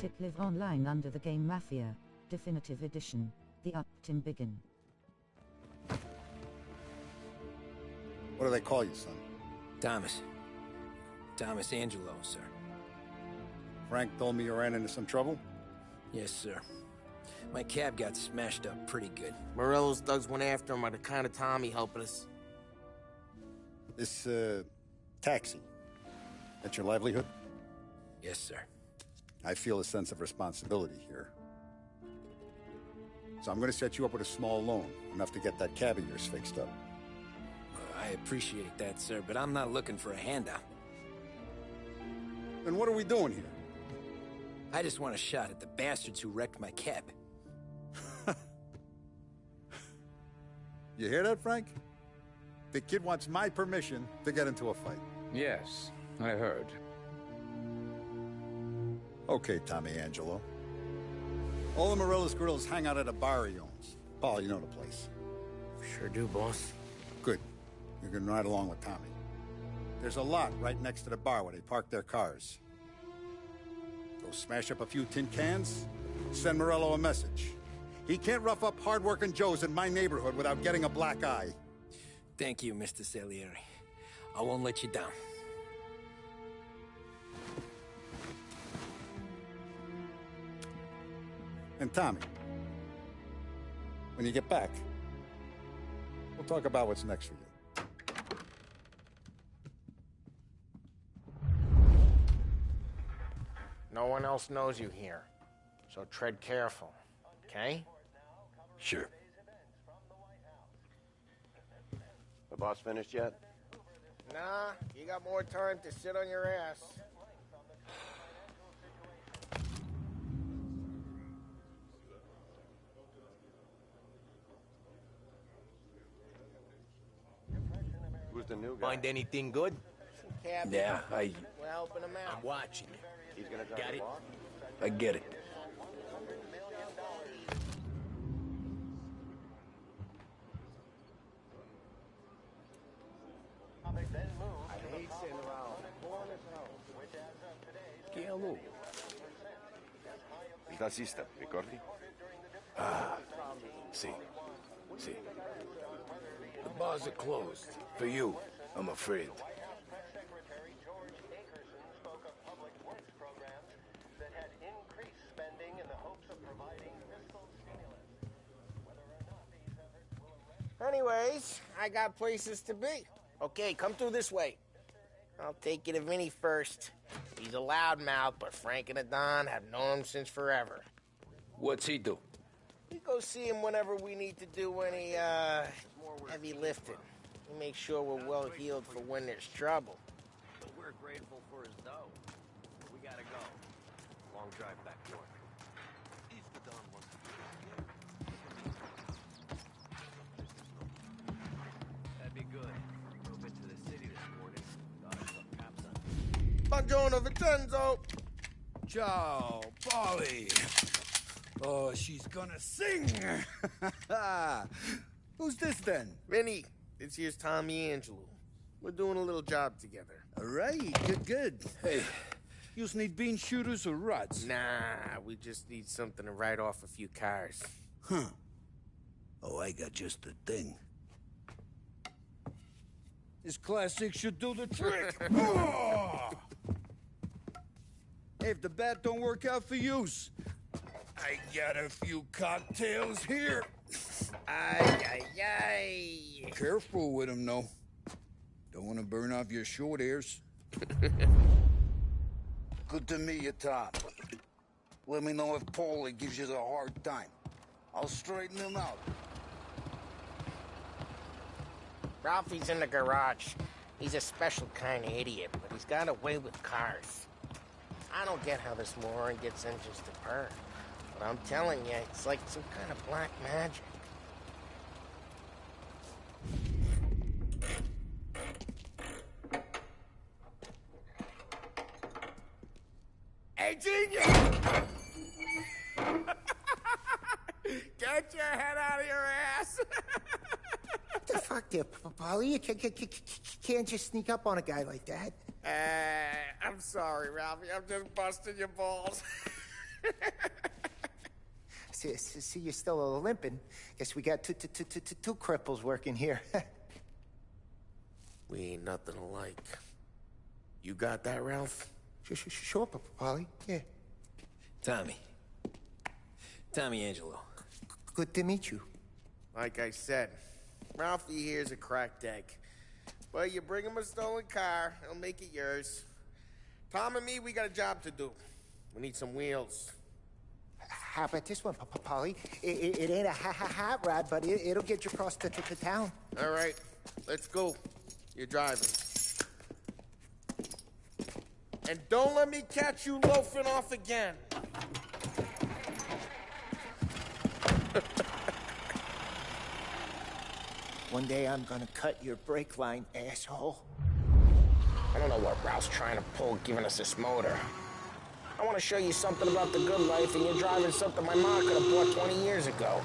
Let it live online under the game Mafia Definitive Edition. The Up Tim Biggin. What do they call you, son? Thomas. Thomas Angelo, sir. Frank told me you ran into some trouble? Yes, sir. My cab got smashed up pretty good. Morello's thugs went after him by the kind of Tommy helping us. This, taxi. That's your livelihood? Yes, sir. I feel a sense of responsibility here. So I'm gonna set you up with a small loan, enough to get that cab of yours fixed up. I appreciate that, sir, but I'm not looking for a handout. Then what are we doing here? I just want a shot at the bastards who wrecked my cab. You hear that, Frank? The kid wants my permission to get into a fight. Yes, I heard. Okay, Tommy Angelo. All the Morello's grills hang out at a bar he owns. Paul, you know the place. Sure do, boss. Good. You can ride along with Tommy. There's a lot right next to the bar where they park their cars. Go smash up a few tin cans, send Morello a message. He can't rough up hard-working Joes in my neighborhood without getting a black eye. Thank you, Mr. Salieri. I won't let you down. And Tommy, when you get back, we'll talk about what's next for you. No one else knows you here, so tread careful, okay? Sure. The boss finished yet? Nah, you got more time to sit on your ass. Who's the new guy? Find anything good? Cabin. Yeah, We're helping him out. I'm watching you. He's gonna drive Got the it? boss? I get it. I hate sitting around. Che a lui? Il tassista, ricordi? Sì. Sì. The bars are closed. For you, I'm afraid. Anyways, I got places to be. Okay, come through this way. I'll take you to Vinny first. He's a loudmouth, but Frank and the Don have known him since forever. What's he do? We go see him whenever we need to do any, heavy lifting. We make sure we're well healed for when there's trouble. But we're grateful for his dough. We gotta go. Long drive back north. If the Don wants to that'd be good. Drove into the city this morning. Got some cops on. Buongiorno, Vincenzo! Ciao, Polly. Oh, she's gonna sing. Who's this then? Vinny, this here's Tommy Angelo. We're doing a little job together. All right, good. Hey, you need bean shooters or rods? Nah, we just need something to write off a few cars. Huh. Oh, I got just the thing. This classic should do the trick. Oh! Hey, if the bat don't work out for use, I got a few cocktails here. Ay, ay, ay. Careful with them, though. Don't want to burn off your short hairs. Good to meet you, Tom. Let me know if Paulie gives you a hard time. I'll straighten him out. Ralphie's in the garage. He's a special kind of idiot, but he's got a way with cars. I don't get how this moron gets engines to burn. But I'm telling you, it's like some kind of black magic. Hey, genius! Get your head out of your ass! What the fuck there, Polly? You can't just sneak up on a guy like that. I'm sorry, Ralphie. I'm just busting your balls. See, you're still limping. Guess we got two cripples working here. We ain't nothing alike. You got that, Ralph? Sure, Polly. Yeah. Tommy. Tommy Angelo. Good to meet you. Like I said, Ralphie here's a cracked egg. But you bring him a stolen car, he'll make it yours. Tom and me, we got a job to do. We need some wheels. How about this one, Polly? It ain't a hot rod, but it'll get you across to town. All right, let's go. You're driving. And don't let me catch you loafing off again. One day I'm gonna cut your brake line, asshole. I don't know what Ralph's trying to pull giving us this motor. I want to show you something about the good life, and you're driving something my mom could have bought 20 years ago.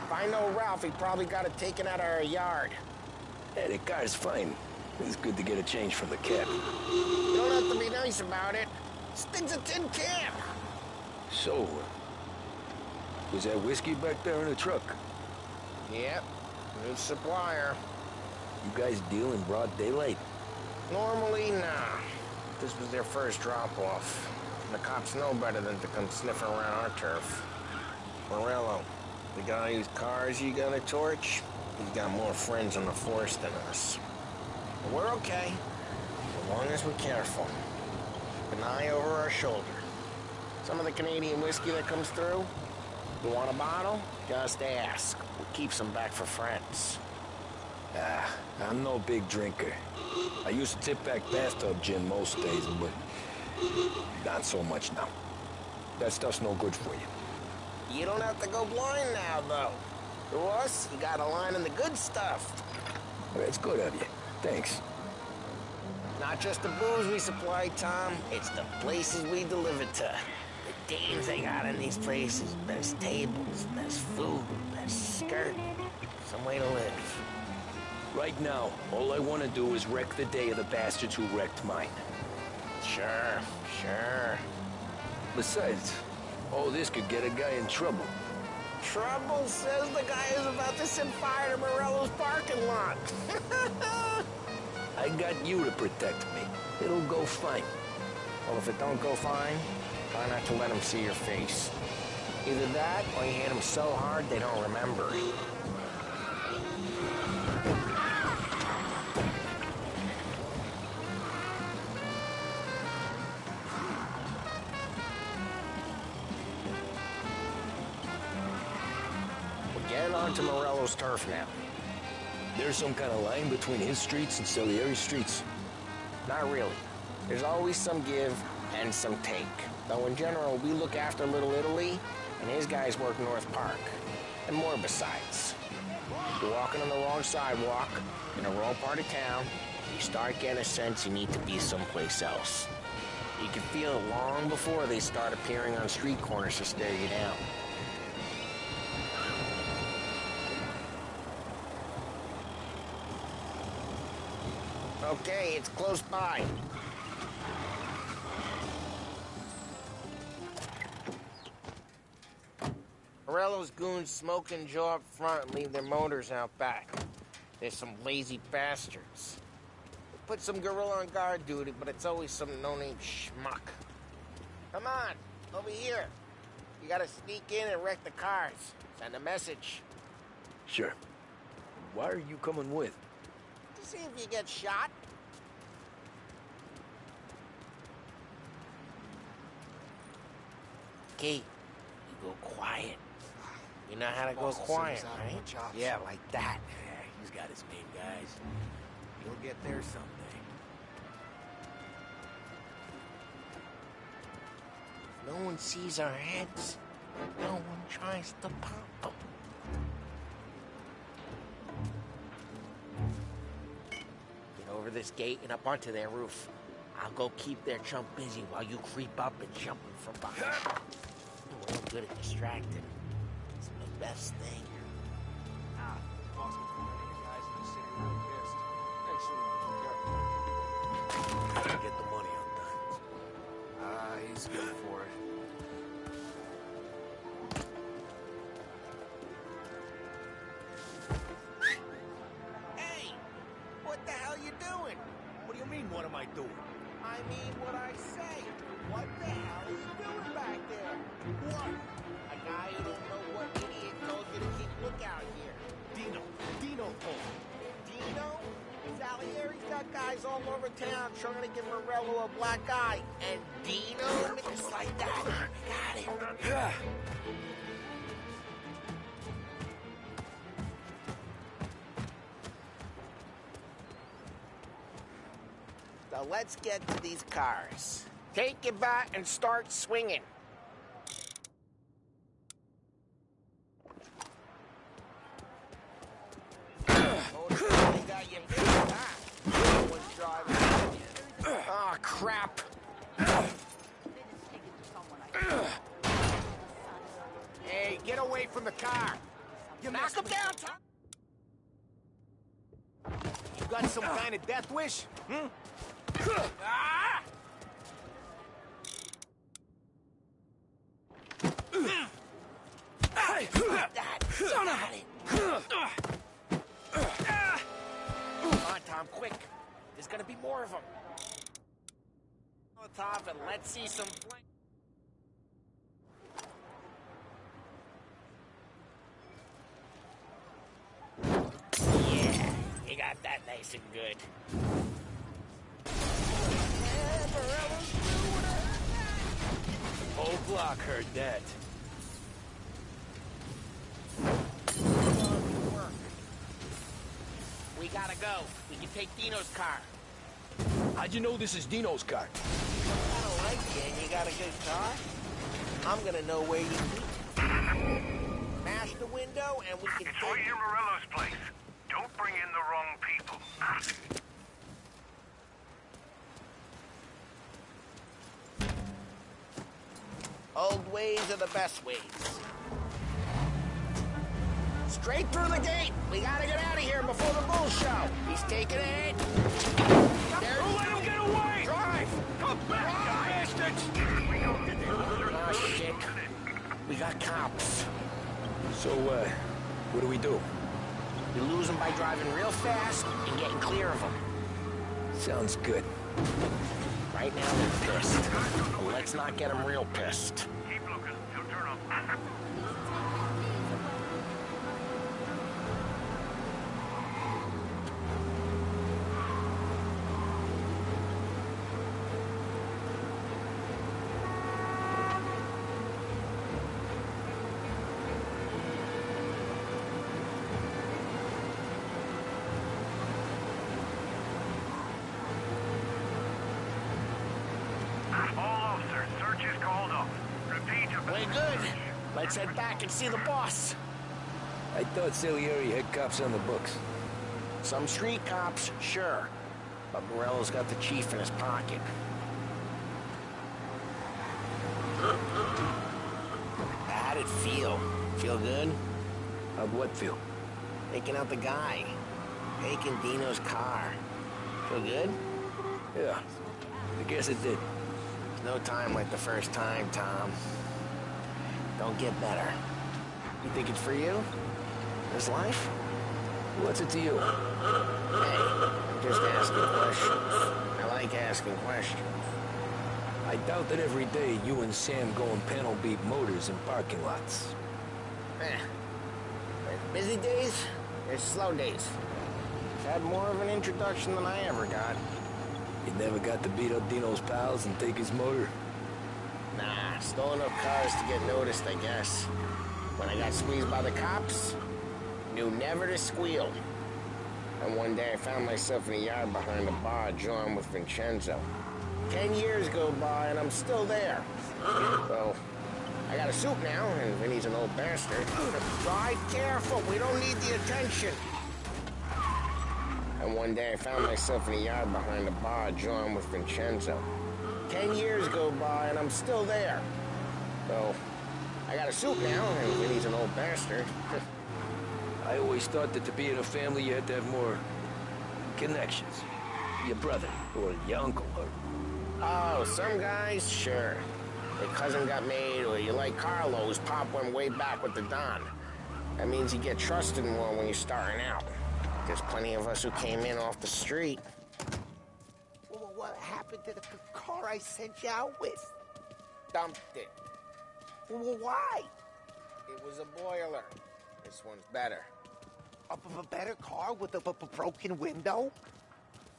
If I know Ralph, he probably got it taken out of our yard. Hey, the car's fine. It's good to get a change from the cab. You don't have to be nice about it. Stig's a tin can. So, was that whiskey back there in the truck? Yep, new supplier. You guys deal in broad daylight? Normally, nah. This was their first drop-off. The cops know better than to come sniffing around our turf. Morello, the guy whose cars you got a torch, he's got more friends on the force than us. But we're okay, as long as we're careful. An eye over our shoulder. Some of the Canadian whiskey that comes through, you want a bottle? Just ask. We keep some back for friends. I'm no big drinker. I used to tip back bathtub gin most days, but not so much now. That stuff's no good for you. You don't have to go blind now, though. To us, you got a line in the good stuff. That's good of you. Thanks. Not just the booze we supply, Tom. It's the places we deliver to. The dames they got in these places. Best tables, best food, best skirt. Some way to live. Right now, all I want to do is wreck the day of the bastards who wrecked mine. Sure. Besides, all this could get a guy in trouble. Trouble says the guy is about to set fire to Morello's parking lot. I got you to protect me. It'll go fine. Well, if it don't go fine, try not to let them see your face. Either that, or you hit them so hard they don't remember it. Get onto Morello's turf now. There's some kind of line between his streets and Salieri's streets. Not really. There's always some give and some take. Though in general, we look after Little Italy, and his guys work North Park. And more besides. You're walking on the wrong sidewalk, in the wrong part of town, you start getting a sense you need to be someplace else. You can feel it long before they start appearing on street corners to stare you down. Okay, it's close by. Morello's goons smoke and jaw up front and leave their motors out back. They're some lazy bastards. They put some gorilla on guard duty, but it's always some no-name schmuck. Come on, over here. You gotta sneak in and wreck the cars. Send a message. Sure. Why are you coming with? To see if you get shot. Kate, you go quiet. You know how to go quiet, right? Yeah, like that. Yeah, he's got his main guys. He'll get there someday. If no one sees our heads, no one tries to pop them. Get over this gate and up onto their roof. I'll go keep their chump busy while you creep up and jump him from behind. We're no good at distracting. It's the best thing. Boss gets one of you guys in the city real pissed. Make sure you careful. Gotta get the money on that. He's good for it. what am I doing? I mean what I say. What the hell are you doing back there? What? A guy who don't know what idiot told you to keep lookout here. Dino told me. Dino? Salieri's got guys all over town trying to give Morello a black eye. And Dino? Just like that. Got it. So let's get to these cars. Take your bat and start swinging. Oh, crap. Hey, get away from the car. Knock him down, Tom. You got some kind of death wish? Hmm? Ah! That son of it. Come on, Tom, quick. There's gonna be more of them. On top, and let's see some flame. Yeah, you got that nice and good. Whole block heard that. We gotta go. We can take Dino's car. How'd you know this is Dino's car? I don't like you and you got a good car. I'm gonna know where you keep. Smash the window and we can It's Roger Morello's place. Don't bring in the wrong people. Old ways are the best ways. Straight through the gate. We gotta get out of here before the bull show. He's taking a hit. Don't let him get away! Drive! Come back, you bastards! Oh, shit. We got cops. So, what do we do? We lose them by driving real fast and getting clear of them. Sounds good. Right now, they're pissed. But let's not get them real pissed. Keep looking. He'll turn up. All officers, search is called off. Repeat. Way good. Let's head back and see the boss. I thought Salieri had cops on the books. Some street cops, sure. But Morello's got the chief in his pocket. How'd it feel? Feel good? How'd what feel? Taking out the guy. Taking Dino's car. Feel good? Yeah, I guess it did. No time like the first time, Tom. Don't get better. You think it's for you? This life? What's it to you? Hey, I'm just asking questions. I like asking questions. I doubt that every day you and Sam go and panel beat motors in parking lots. There's busy days, there's slow days. Had more of an introduction than I ever got. You never got to beat up Dino's pals and take his motor? Nah, stole enough cars to get noticed, I guess. When I got squeezed by the cops, knew never to squeal. And one day I found myself in a yard behind a bar drawing with Vincenzo. 10 years go by and I'm still there. So, I got a suit now, and Vinny's an old bastard. Drive careful, we don't need the attention. And one day I found myself in a yard behind a bar drawing with Vincenzo. 10 years go by and I'm still there. So, I got a suit now, and Vinny's an old bastard. I always thought that to be in a family you had to have more connections. Your brother, or your uncle, or... Oh, some guys, sure. Your cousin got made, or you like Carlos, Pop went way back with the Don. That means you get trusted more when you're starting out. There's plenty of us who came in off the street. Whoa, into the car I sent you out with? Dumped it. Well, why? It was a boiler. This one's better. A better car with a broken window?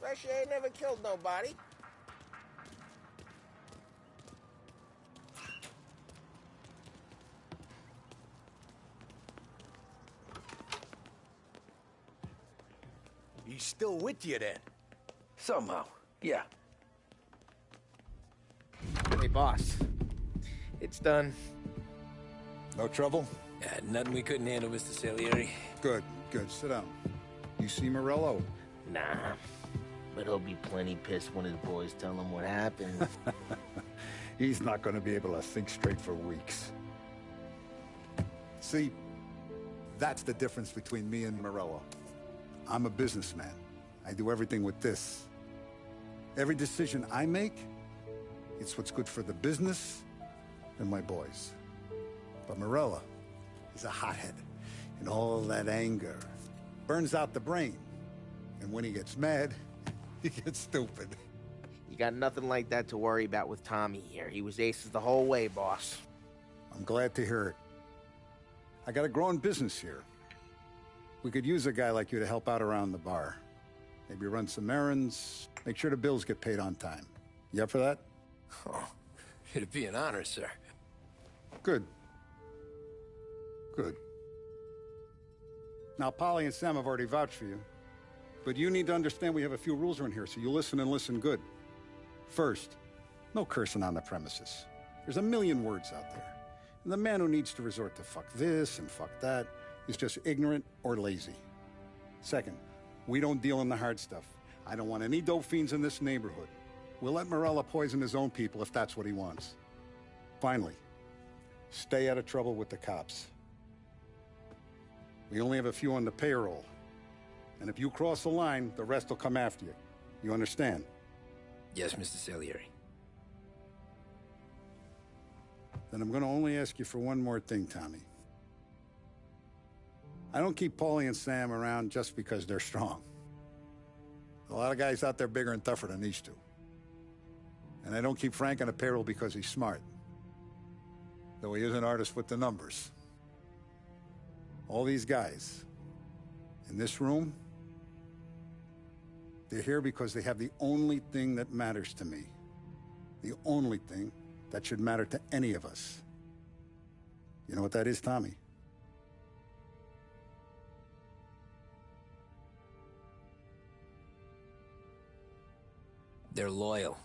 Fresh air never killed nobody. He's still with you then? Somehow, yeah. Hey, boss. It's done. No trouble? Nothing we couldn't handle, Mr. Salieri. Good, good. Sit down. You see Morello? Nah. But he'll be plenty pissed when his boys tell him what happened. He's not going to be able to think straight for weeks. See, that's the difference between me and Morello. I'm a businessman. I do everything with this. Every decision I make, it's what's good for the business and my boys. But Morello is a hothead, and all that anger burns out the brain. And when he gets mad, he gets stupid. You got nothing like that to worry about with Tommy here. He was aces the whole way, boss. I'm glad to hear it. I got a growing business here. We could use a guy like you to help out around the bar. Maybe run some errands, make sure the bills get paid on time. You up for that? Oh, it'd be an honor, sir. Good. Good. Now, Polly and Sam have already vouched for you. But you need to understand we have a few rules around here, so you listen and listen good. First, no cursing on the premises. There's a million words out there. And the man who needs to resort to fuck this and fuck that is just ignorant or lazy. Second, we don't deal in the hard stuff. I don't want any dope fiends in this neighborhood. We'll let Morello poison his own people if that's what he wants. Finally, stay out of trouble with the cops. We only have a few on the payroll. And if you cross the line, the rest will come after you. You understand? Yes, Mr. Salieri. Then I'm going to only ask you for one more thing, Tommy. I don't keep Paulie and Sam around just because they're strong. A lot of guys out there bigger and tougher than these two. And I don't keep Frank on a payroll because he's smart. Though he is an artist with the numbers. All these guys in this room, they're here because they have the only thing that matters to me. The only thing that should matter to any of us. You know what that is, Tommy? They're loyal.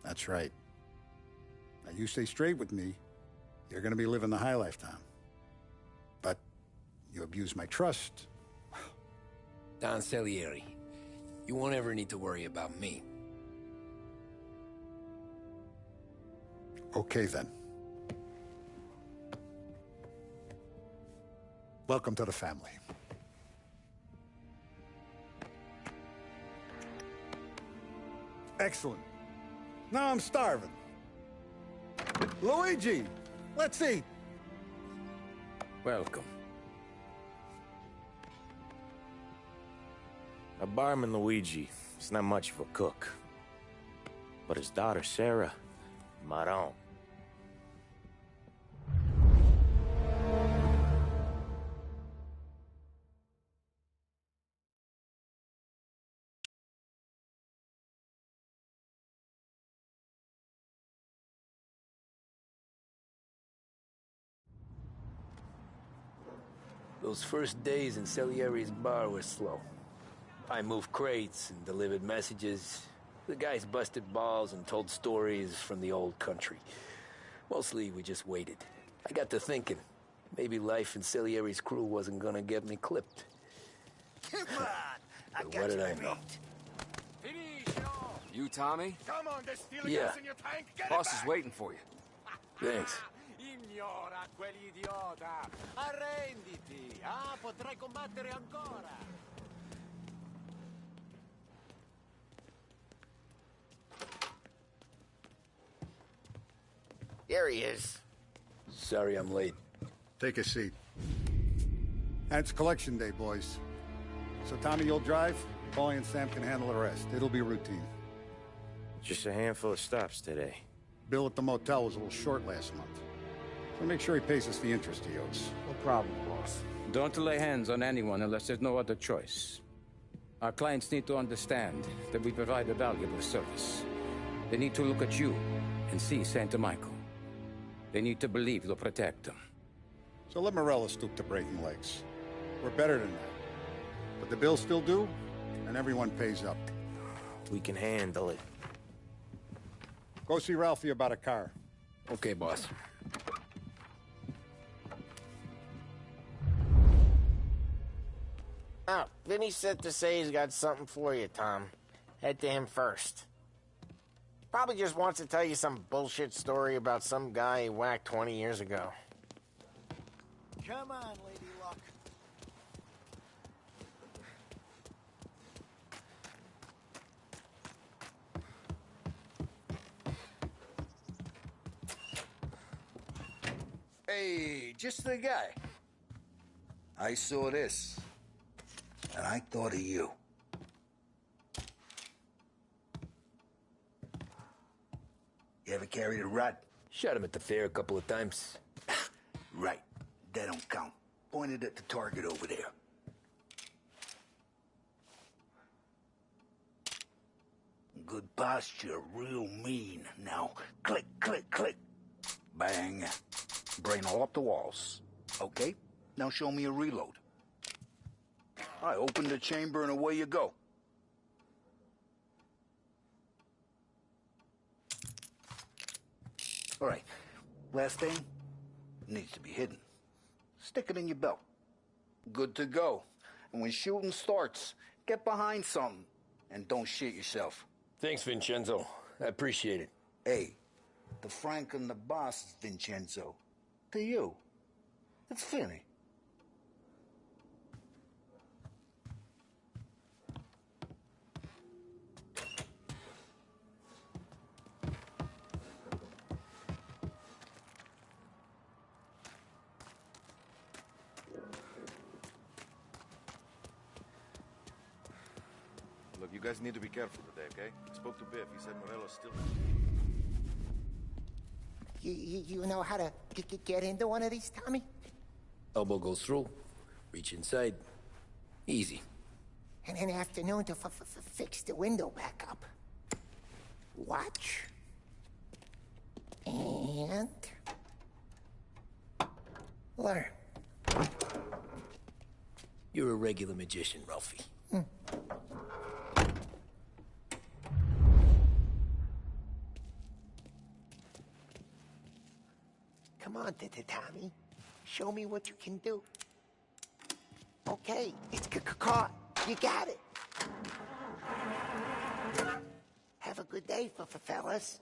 That's right. Now, you stay straight with me, you're gonna be living the high life, Tom. But you abuse my trust. Don Salieri, you won't ever need to worry about me. Okay, then. Welcome to the family. Excellent. Now I'm starving. Luigi, let's eat. Welcome. A barman Luigi is not much of a cook. But his daughter Sarah, Maron. Those first days in Salieri's bar were slow. I moved crates and delivered messages. The guys busted balls and told stories from the old country. Mostly, we just waited. I got to thinking, maybe life in Salieri's crew wasn't gonna get me clipped. Come on! I got What did you I know? beat. You, Tommy? Come on, there's still Yeah. gas in your tank. Get Boss it is back. waiting for you. Thanks. Ignora quell'idiota. Arrenditi. Ah, potrai combattere ancora. There he is. Sorry I'm late. Take a seat. And it's collection day, boys. So Tommy, you'll drive. Paulie and Sam can handle the rest. It'll be routine. Just a handful of stops today. Bill at the motel was a little short last month. So make sure he pays us the interest he owes. No problem, boss. Don't lay hands on anyone unless there's no other choice. Our clients need to understand that we provide a valuable service. They need to look at you and see Santa Michael. They need to believe you'll protect them. So let Morello stoop to breaking legs. We're better than that. But the bill's still due, and everyone pays up. We can handle it. Go see Ralphie about a car. Okay, boss. Oh, Vinny said to say he's got something for you, Tom. Head to him first. Probably just wants to tell you some bullshit story about some guy he whacked 20 years ago. Come on, Lady Luck. Hey, just the guy. I saw this, and I thought of you. You ever carried a rod? Shot him at the fair a couple of times. Right. That don't count. Pointed at the target over there. Good posture, real mean. Now, click, click, click. Bang. Brain all up the walls. Okay, now show me a reload. I open the chamber and away you go. All right, last thing needs to be hidden. Stick it in your belt. Good to go. And when shooting starts, get behind something and don't shit yourself. Thanks, Vincenzo. I appreciate it. Hey, the Frank and the boss is Vincenzo. To you, it's Finny. Look, you guys need to be careful today, okay? I spoke to Biff. He said Morello's still... You know how to get into one of these, Tommy? Elbow goes through. Reach inside. Easy. And an afternoon to fix the window back up. Watch. And... learn. You're a regular magician, Ralphie. Come on, Tommy. Show me what you can do. Okay, it's caught. You got it. Have a good day, fellas.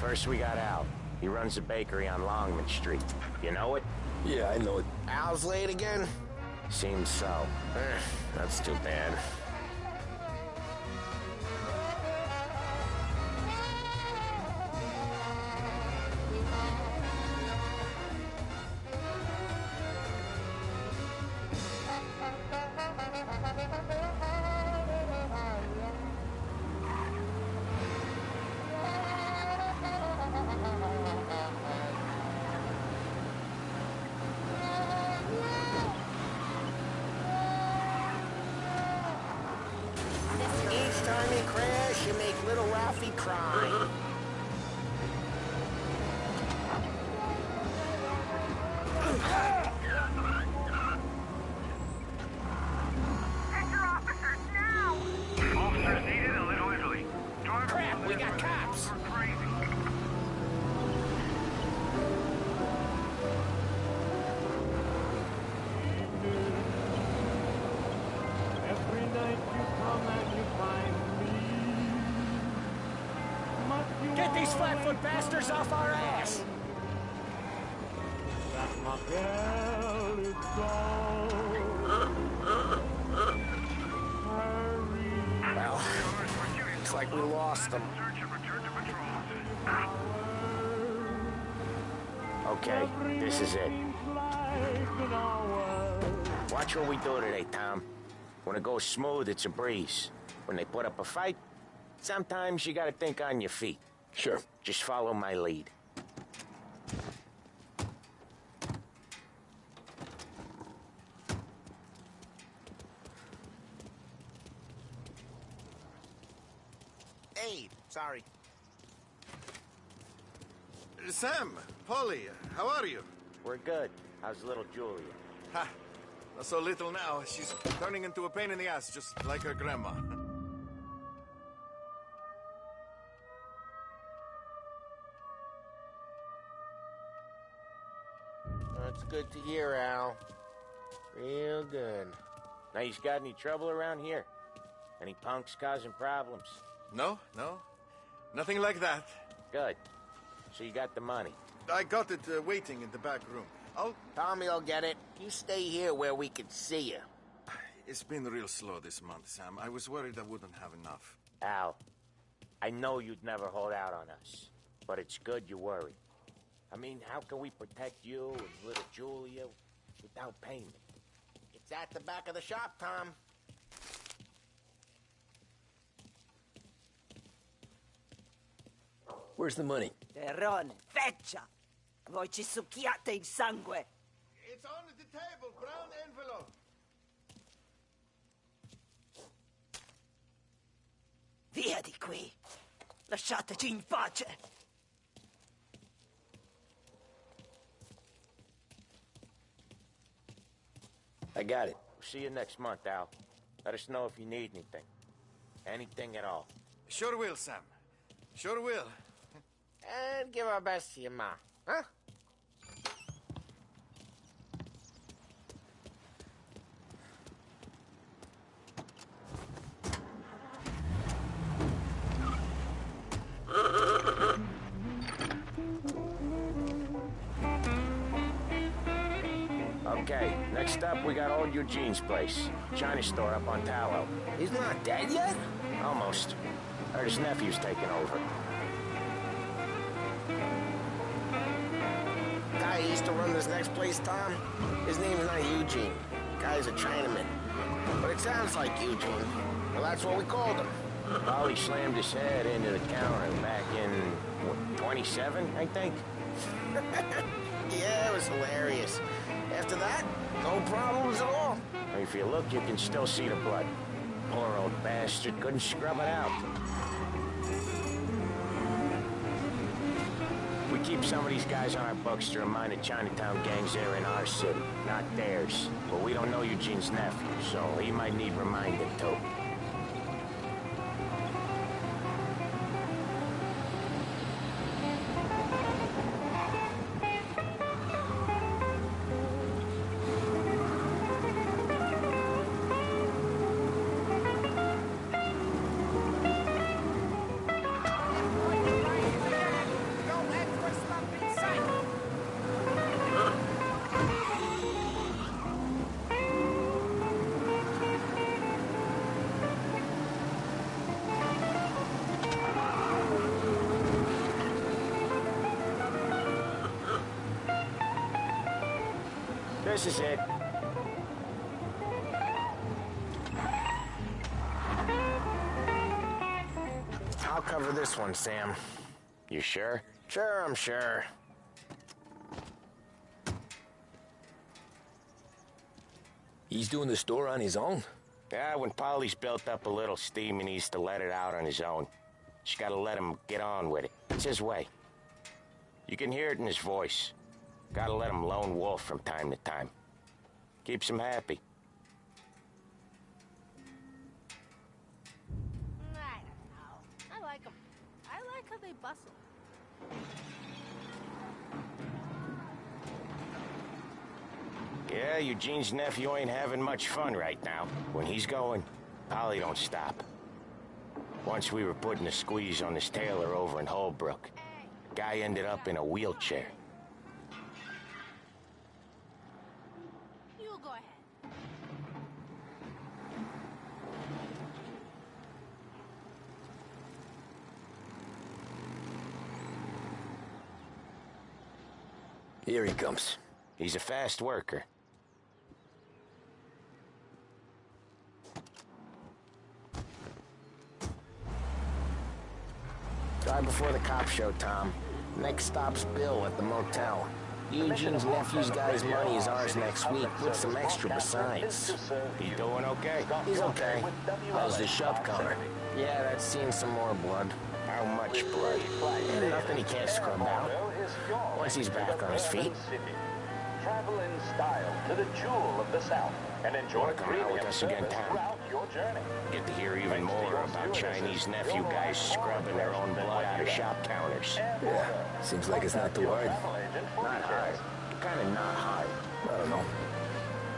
First we got Al. He runs a bakery on Longman Street. You know it? Yeah, I know it. Al's late again? Seems so. That's too bad. Each time you crash, you make little Ralphie cry. Officers now! Officers needed in Little Italy. Crap, we got cops! Every night you come and you find me. Get these flatfoot bastards off our ass! That my girl is gone. Well, looks like we lost them. Okay, this is it. life in our world. Watch what we do today, Tom. When it goes smooth, it's a breeze. When they put up a fight, sometimes you gotta think on your feet. Sure. Just follow my lead. Hey, sorry. Sam, Polly, how are you? We're good. How's little Julia? Ha! Not so little now. She's turning into a pain in the ass, just like her grandma. That's good to hear, Al. Real good. Now, you got any trouble around here? Any punks causing problems? No, no. Nothing like that. Good. So you got the money? I got it waiting in the back room. Tommy will get it. You stay here where we can see you. It's been real slow this month, Sam. I was worried I wouldn't have enough. Al, I know you'd never hold out on us, but it's good you worry. I mean, how can we protect you and little Julia without payment? It's at the back of the shop, Tom. Where's the money? Terrone, feccia! Voi ci succhiate il sangue! It's on the table, brown envelope. Via di qui! Lasciateci in pace! I got it. See you next month, Al. Let us know if you need anything. Anything at all. Sure will, Sam. Sure will. And give our best to your ma, huh? Okay, next up, we got old Eugene's place. China store up on Tallow. He's not dead yet? Almost. Heard his nephew's taking over. Guy who used to run this next place, Tom, his name's not Eugene. Guy's a Chinaman. But it sounds like Eugene. Well, that's what we called him. Polly slammed his head into the counter back in, what, 27, I think? Yeah, it was hilarious. After that, no problems at all. If you look, you can still see the blood. Poor old bastard couldn't scrub it out. We keep some of these guys on our books to remind the Chinatown gangs they're in our city, not theirs. But we don't know Eugene's nephew, so he might need reminding too. This is it. I'll cover this one, Sam. You sure? Sure, I'm sure. He's doing the store on his own? Yeah, when Polly's built up a little steam, he needs to let it out on his own. Just gotta let him get on with it. It's his way. You can hear it in his voice. Gotta let him lone wolf from time to time. Keeps him happy. I don't know. I like them. I like how they bustle. Yeah, Eugene's nephew ain't having much fun right now. When he's going, Polly don't stop. Once we were putting a squeeze on this tailor over in Holbrook. The guy ended up in a wheelchair. You go ahead. Here he comes. He's a fast worker. Drive before the cop show, Tom. Next stop's Bill at the motel. Eugene's nephew's got his money is ours next week, with some extra besides. He doing okay? He's okay. How's the shop counter? Yeah, that's seen some more blood. How much blood? And nothing he can't scrub out. Once he's back on his feet. Travel in style to the jewel of the South and enjoy Come out with us again, Tom. throughout your journey. Get to hear even more about Chinese nephew guys scrubbing their own blood out of shop counters. Yeah, seems like it's not too hard. Not hard. Kinda not hard. I don't know.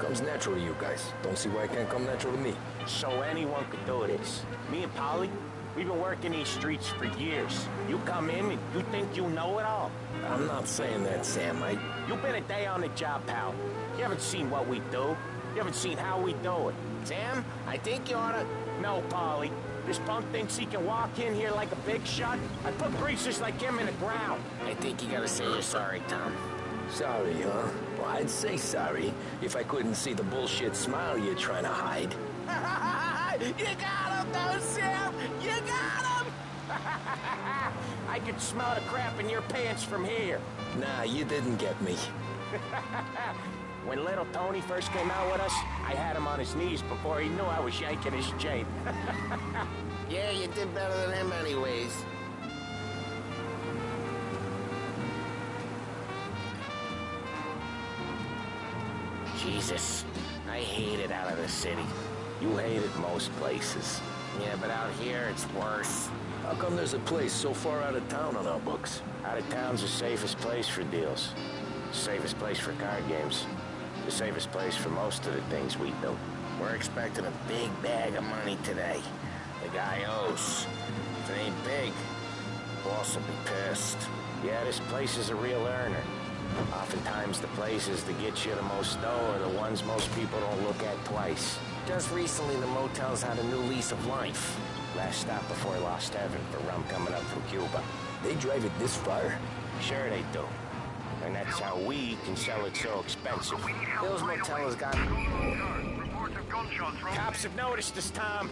Comes natural to you guys. Don't see why it can't come natural to me. So anyone could do this. Me and Polly, we've been working these streets for years. You come in and you think you know it all. I'm not saying that, Sam. You've been a day on the job, pal. You haven't seen what we do. You haven't seen how we do it. Sam, I think you oughta... No, Polly. This punk thinks he can walk in here like a big shot. I put greasers like him in the ground. I think you gotta say you're sorry, Tom. Sorry, huh? Well, I'd say sorry if I couldn't see the bullshit smile you're trying to hide. You got him, though, Sam! You got him! I could smell the crap in your pants from here. Nah, you didn't get me. When little Tony first came out with us, I had him on his knees before he knew I was yanking his chain. Yeah, you did better than him anyways. Jesus, I hate it out of the city. You hate it most places. Yeah, but out here, it's worse. How come there's a place so far out of town on our books? Out of town's the safest place for deals. The safest place for card games. The safest place for most of the things we do. We're expecting a big bag of money today. The guy owes. If it ain't big, boss will be pissed. Yeah, this place is a real earner. Oftentimes the places that get you the most dough are the ones most people don't look at twice. Just recently, the motel's had a new lease of life. Last stop before Lost Heaven for rum coming up from Cuba. They drive it this far? Sure they do. And that's how we can sell it so expensive. Bill's Motel has got... Cops have noticed us, Tom.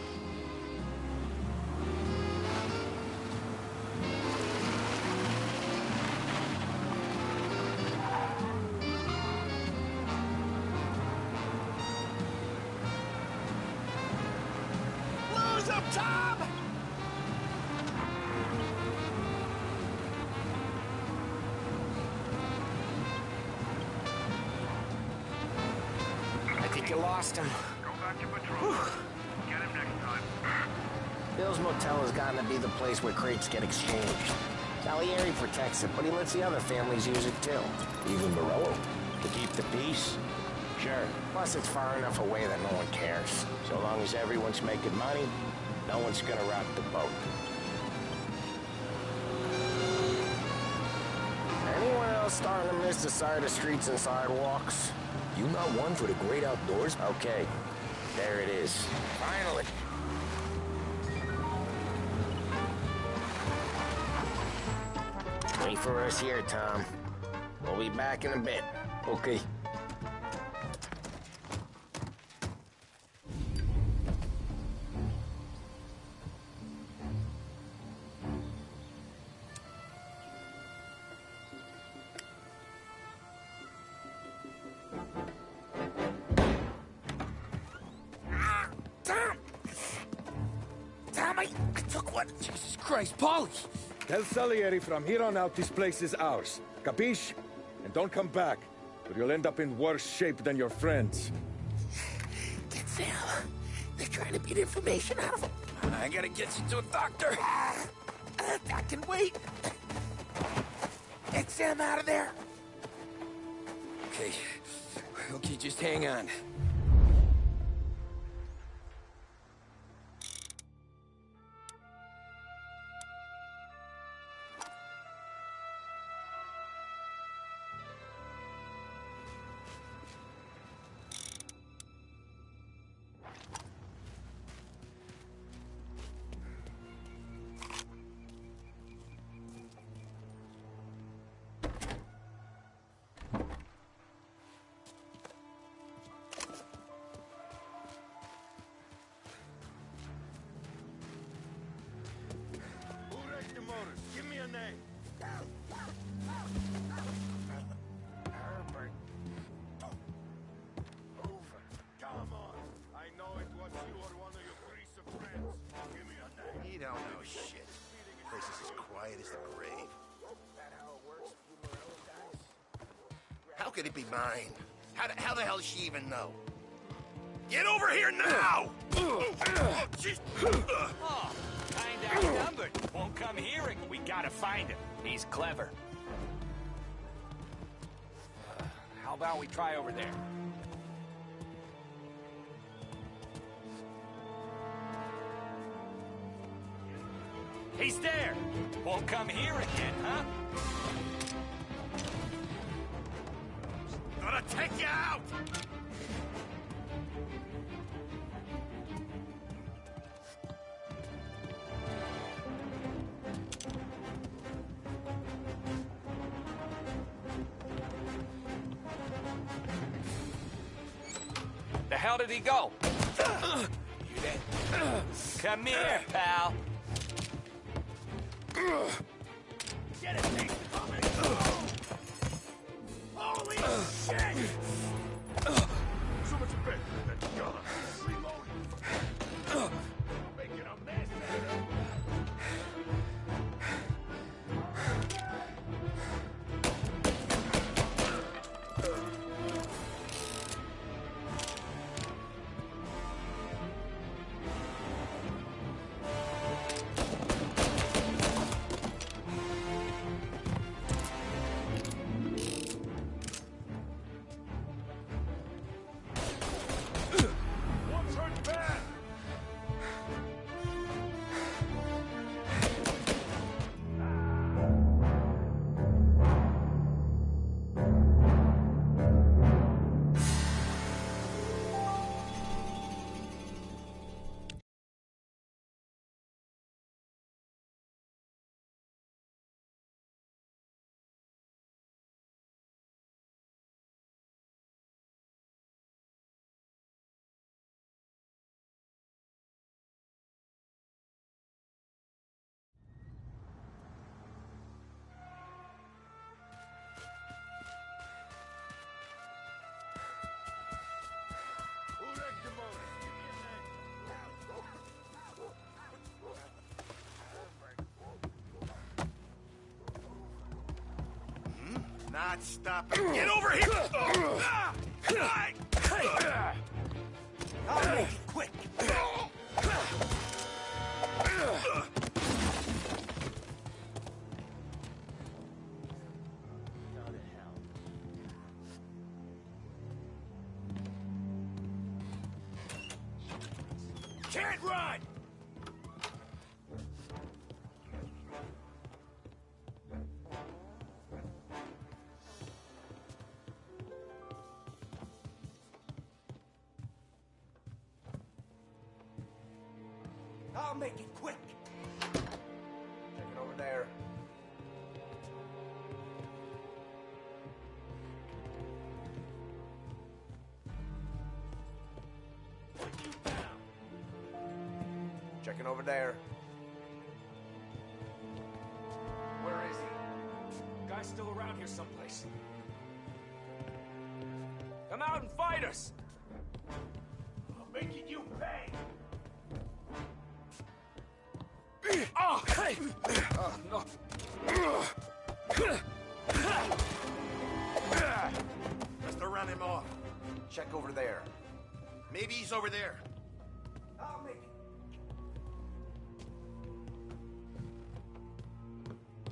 Lose him, Tom! I think you lost him. Go back to patrol. Get him next time. Bill's Motel has gotten to be the place where crates get exchanged. Salieri protects it, but he lets the other families use it too. Even Morello? To keep the peace? Sure. Plus, it's far enough away that no one cares. So long as everyone's making money, no one's gonna rock the boat. Anyone else starting to miss the side of streets and sidewalks? You not one for the great outdoors? Okay, there it is. Finally. Wait for us here, Tom. We'll be back in a bit. Okay. Tommy, I took one. Jesus Christ, Polly! Tell Salieri from here on out this place is ours. Capiche? And don't come back, or you'll end up in worse shape than your friends. Get Sam. They're trying to beat information out of him. I gotta get you to a doctor. I can wait. Get Sam out of there. Okay. Okay, just hang on. could it be mine? How the hell does she even know? Get over here now! She's... Oh, kinda outnumbered. Won't come hearing. We gotta find him. He's clever. How about we try over there? He's there! Won't come here again, huh? Gonna take you out! The hell did he go? You dead? Come here, pal. Get it, Nate! Holy shit! So much better than that gun. Reloading. Making a mess out of it. Not stopping. Get over here! I'll make it quick. Can't run! I'll make it quick. Check it over there. Checking over there. Where is he? Guy's still around here someplace. Come out and fight us! I'm making you pay. Oh, hey! Oh, no. Just to run him off. Check over there. Maybe he's over there. I'll make it.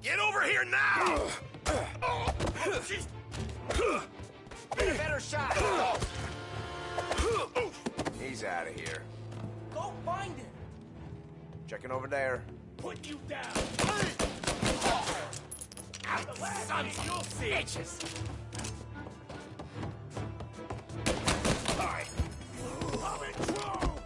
Get over here now! She's... Get a better shot! He's out of here. Go find him! Checking over there. Put you down! Son, you'll see. Bitches. All right. I'm in trouble.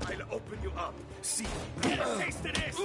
I'll open you up. See, get a taste of this.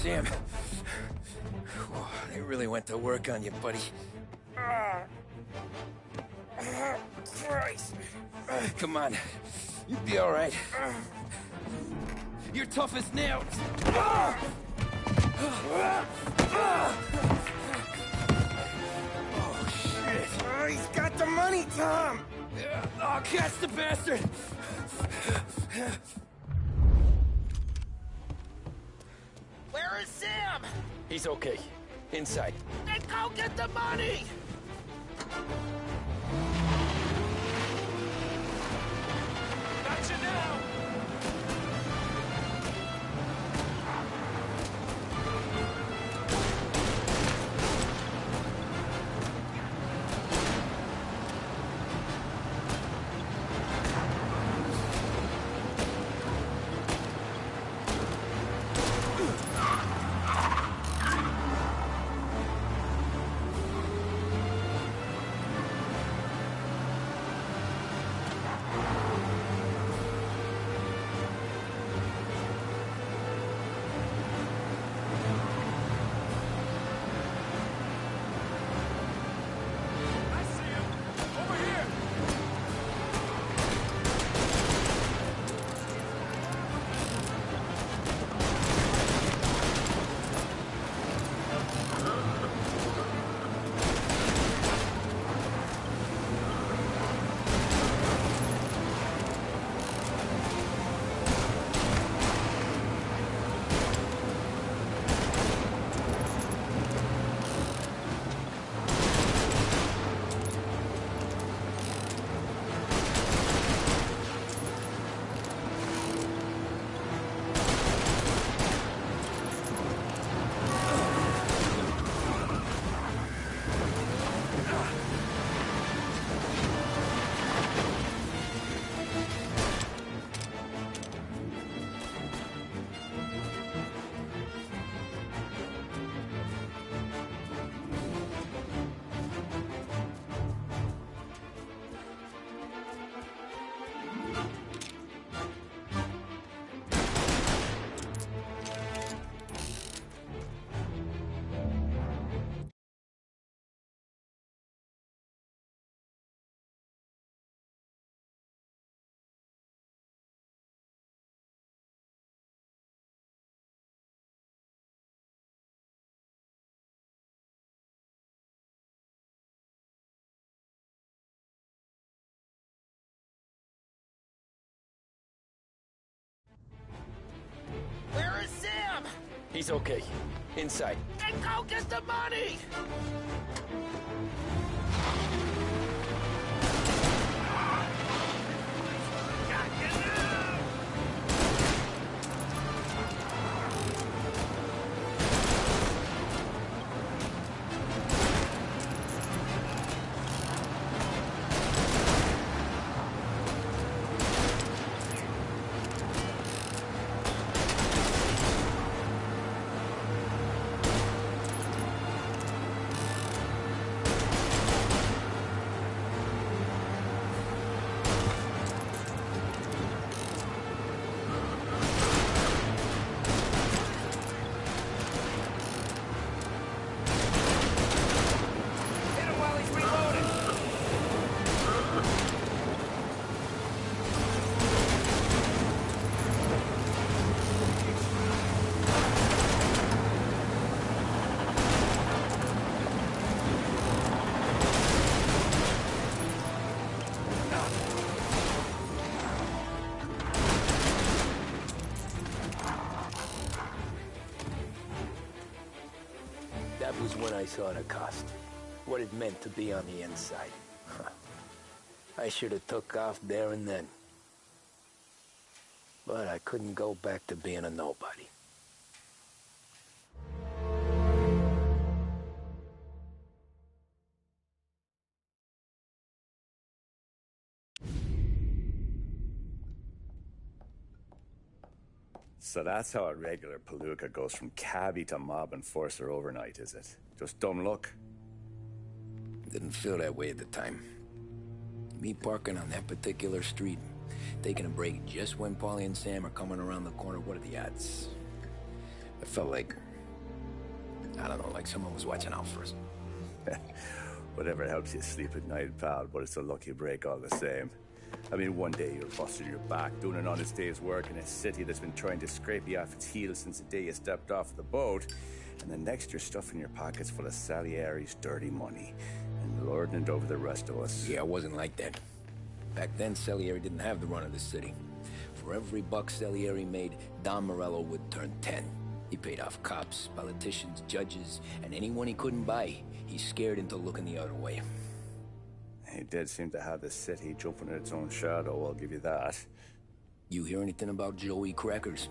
Sam. They really went to work on you, buddy. Christ. Come on. You'll be all right. You're tough as nails. Oh, shit. Oh, he's got the money, Tom. Oh, catch the bastard. Where is Sam? He's okay. Inside. Then go get the money! Gotcha now! Where is Sam? He's okay. Inside. Then go get the money! That was when I saw the cost. What it meant to be on the inside. I should have took off there and then. But I couldn't go back to being a nobody. So that's how a regular palooka goes from cabbie to mob enforcer overnight, is it? Just dumb luck? Didn't feel that way at the time. Me parking on that particular street, taking a break just when Paulie and Sam are coming around the corner, what are the odds? I felt like I don't know, like someone was watching out for us. Whatever helps you sleep at night, pal, but it's a lucky break all the same. I mean, one day you're busting your back, doing an honest day's work in a city that's been trying to scrape you off its heels since the day you stepped off the boat, and the next you're stuffing your pockets full of Salieri's dirty money and lording it over the rest of us. Yeah, it wasn't like that. Back then, Salieri didn't have the run of the city. For every buck Salieri made, Don Morello would turn 10. He paid off cops, politicians, judges, and anyone he couldn't buy, he scared into looking the other way. He did seem to have the city jumping at its own shadow, I'll give you that. You hear anything about Joey Crackers?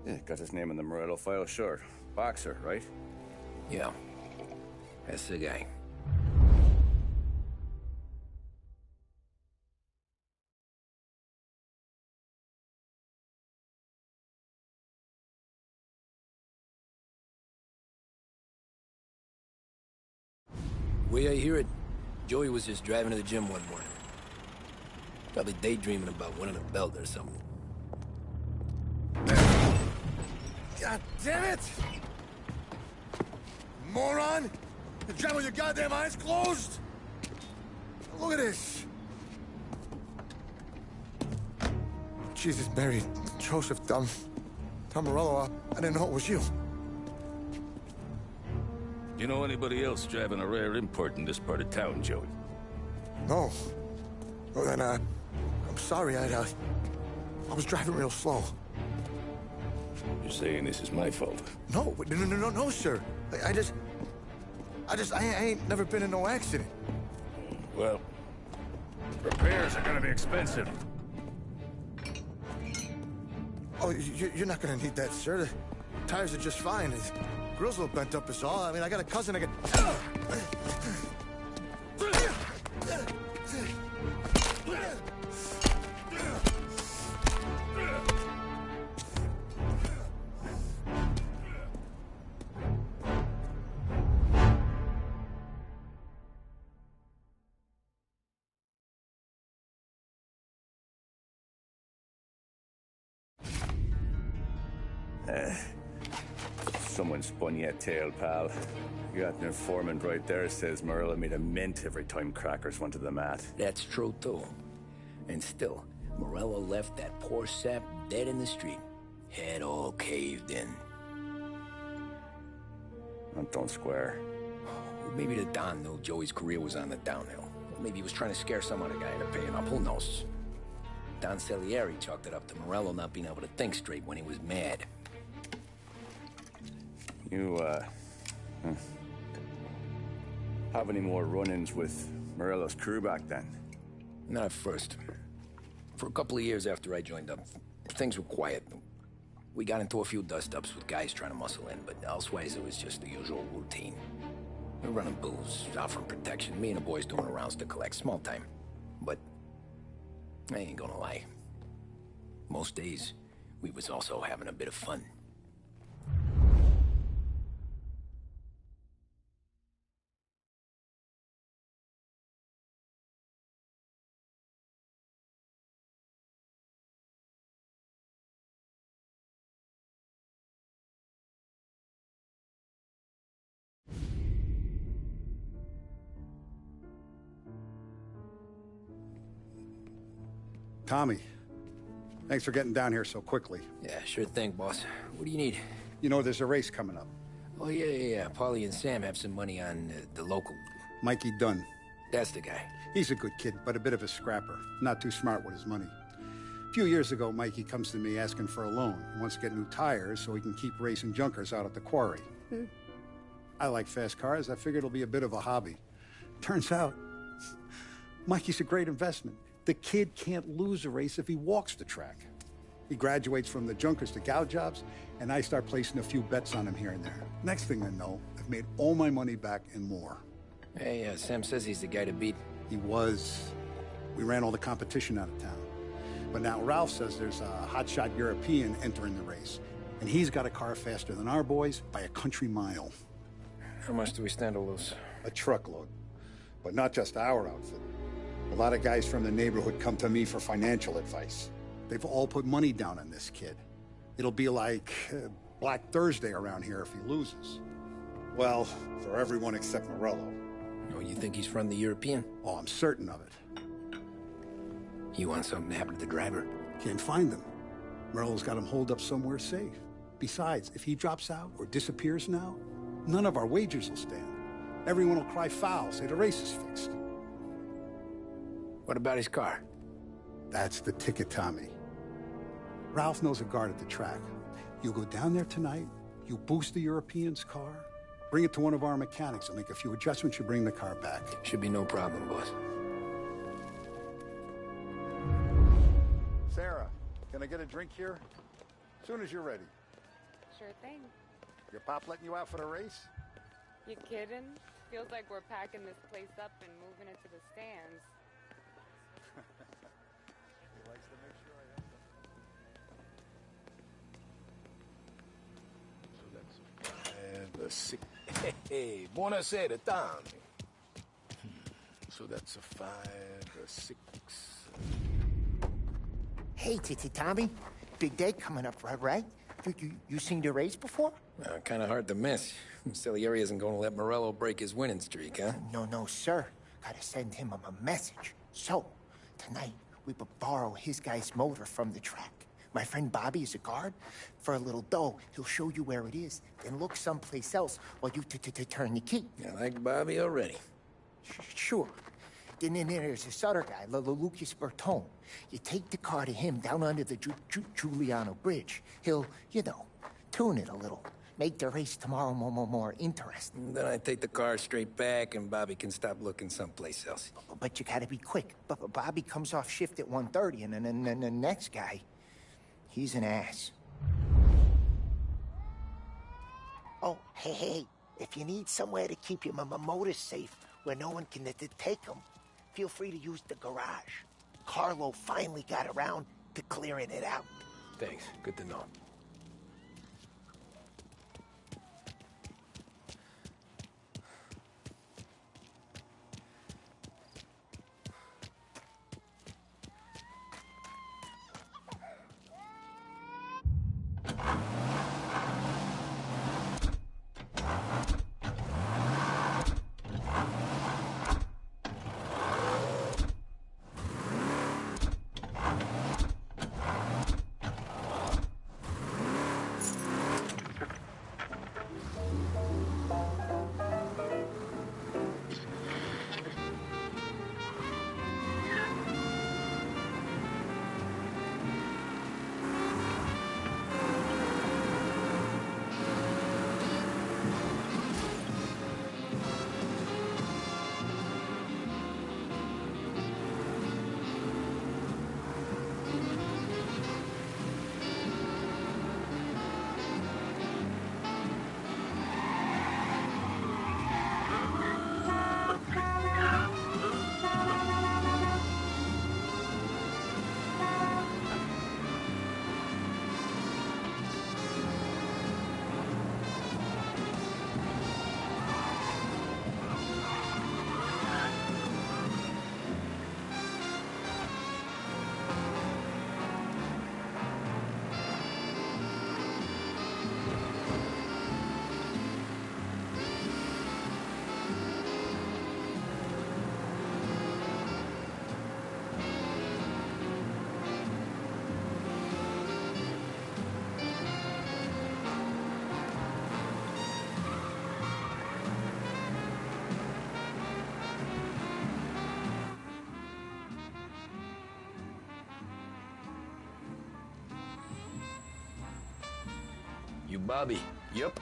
Yeah, got his name in the Morello file, sure. Boxer, right? Yeah, that's the guy. The way I hear it, Joey was just driving to the gym one morning. Probably daydreaming about winning a belt or something. God damn it! Moron! You're driving with your goddamn eyes closed? Look at this! Jesus, Mary, Joseph, Tom Morello, I didn't know it was you. You know anybody else driving a rare import in this part of town, Joey? No. Well, then, I'm sorry, I was driving real slow. You're saying this is my fault? No, no, sir. I ain't never been in no accident. Well, repairs are gonna be expensive. Oh, you're not gonna need that, sir. The tires are just fine. The grill's a little bent up is all. I mean, I got a cousin I can... Someone spun you a tale, pal. You got an informant right there says Morello made a mint every time Crackers went to the mat. That's true, too. And still, Morello left that poor sap dead in the street. Head all caved in. That don't square. Maybe the Don knew Joey's career was on the downhill. Or maybe he was trying to scare some other guy into paying up. Who knows? Don Salieri chalked it up to Morello not being able to think straight when he was mad. You, have any more run-ins with Morello's crew back then? Not at first. For a couple of years after I joined up, things were quiet. We got into a few dust-ups with guys trying to muscle in, but elsewise it was just the usual routine. We're running booze, offering protection, me and the boys doing rounds to collect, small time. But I ain't gonna lie. Most days, we was also having a bit of fun. Tommy, thanks for getting down here so quickly. Yeah, sure thing, boss. What do you need? You know, there's a race coming up. Oh, yeah. Paulie and Sam have some money on the local. Mikey Dunn. That's the guy. He's a good kid, but a bit of a scrapper. Not too smart with his money. A few years ago, Mikey comes to me asking for a loan. He wants to get new tires so he can keep racing junkers out at the quarry. I like fast cars. I figured it'll be a bit of a hobby. Turns out, Mikey's a great investment. The kid can't lose a race if he walks the track. He graduates from the junkers to gal jobs, and I start placing a few bets on him here and there. Next thing I know, I've made all my money back and more. Hey, Sam says he's the guy to beat. He was. We ran all the competition out of town. But now Ralph says there's a hotshot European entering the race, and he's got a car faster than our boys by a country mile. How much do we stand to lose? A truckload. But not just our outfit. A lot of guys from the neighborhood come to me for financial advice. They've all put money down on this kid. It'll be like Black Thursday around here if he loses. Well, for everyone except Morello. Oh, you think he's from the European? Oh, I'm certain of it. You want something to happen to the driver? Can't find him. Morello's got him holed up somewhere safe. Besides, if he drops out or disappears now, none of our wagers will stand. Everyone will cry foul, say the race is fixed. What about his car? That's the ticket, Tommy. Ralph knows a guard at the track. You go down there tonight, you boost the European's car, bring it to one of our mechanics, and make a few adjustments, you bring the car back. Should be no problem, boss. Sarah, can I get a drink here? As soon as you're ready. Sure thing. Your pop letting you out for the race? You kidding? Feels like we're packing this place up and moving it to the stands. He likes to make sure I have them. So that's a 5, a 6. Hey, buonasera, Tommy. So that's a 5, a 6. Hey, Tommy. Big day coming up, right? You seen the race before? Kind of hard to miss. Salieri isn't going to let Morello break his winning streak, huh? No, sir. Gotta send him a message. So, tonight, we borrow his guy's motor from the track. My friend Bobby is a guard. For a little dough, he'll show you where it is, then look someplace else while you turn the key. I like Bobby already. Sure. Then there's this other guy, Lucas Bertone. You take the car to him down under the Giuliano Bridge. He'll, tune it a little. Make the race tomorrow more interesting. Then I take the car straight back, and Bobby can stop looking someplace else. But you gotta be quick. But Bobby comes off shift at 1:30, and then the next guy, he's an ass. Oh, hey, if you need somewhere to keep your motor safe where no one can take them, feel free to use the garage. Carlo finally got around to clearing it out. Thanks. Good to know. You Bobby? Yep.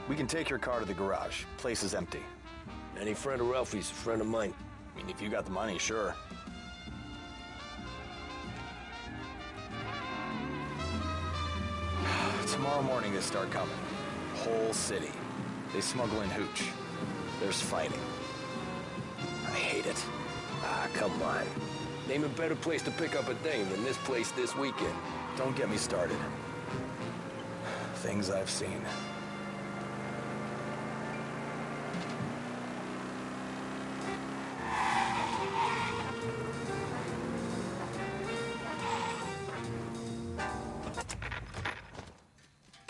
We can take your car to the garage. Place is empty. Any friend of Ralphie's, a friend of mine. I mean, if you got the money, sure. Tomorrow morning they start coming. Whole city. They smuggle in hooch. There's fighting. I hate it. Ah, come on. Name a better place to pick up a dame than this place this weekend. Don't get me started. Things I've seen.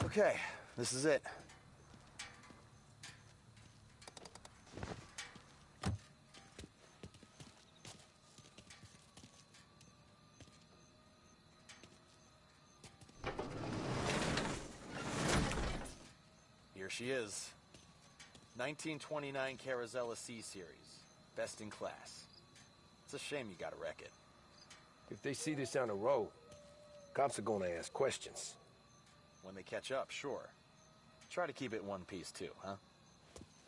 Okay, this is it. she is. 1929 Carazella C-Series. Best in class. It's a shame you gotta wreck it. If they see this on the road, cops are gonna ask questions. When they catch up, sure. Try to keep it one piece too, huh?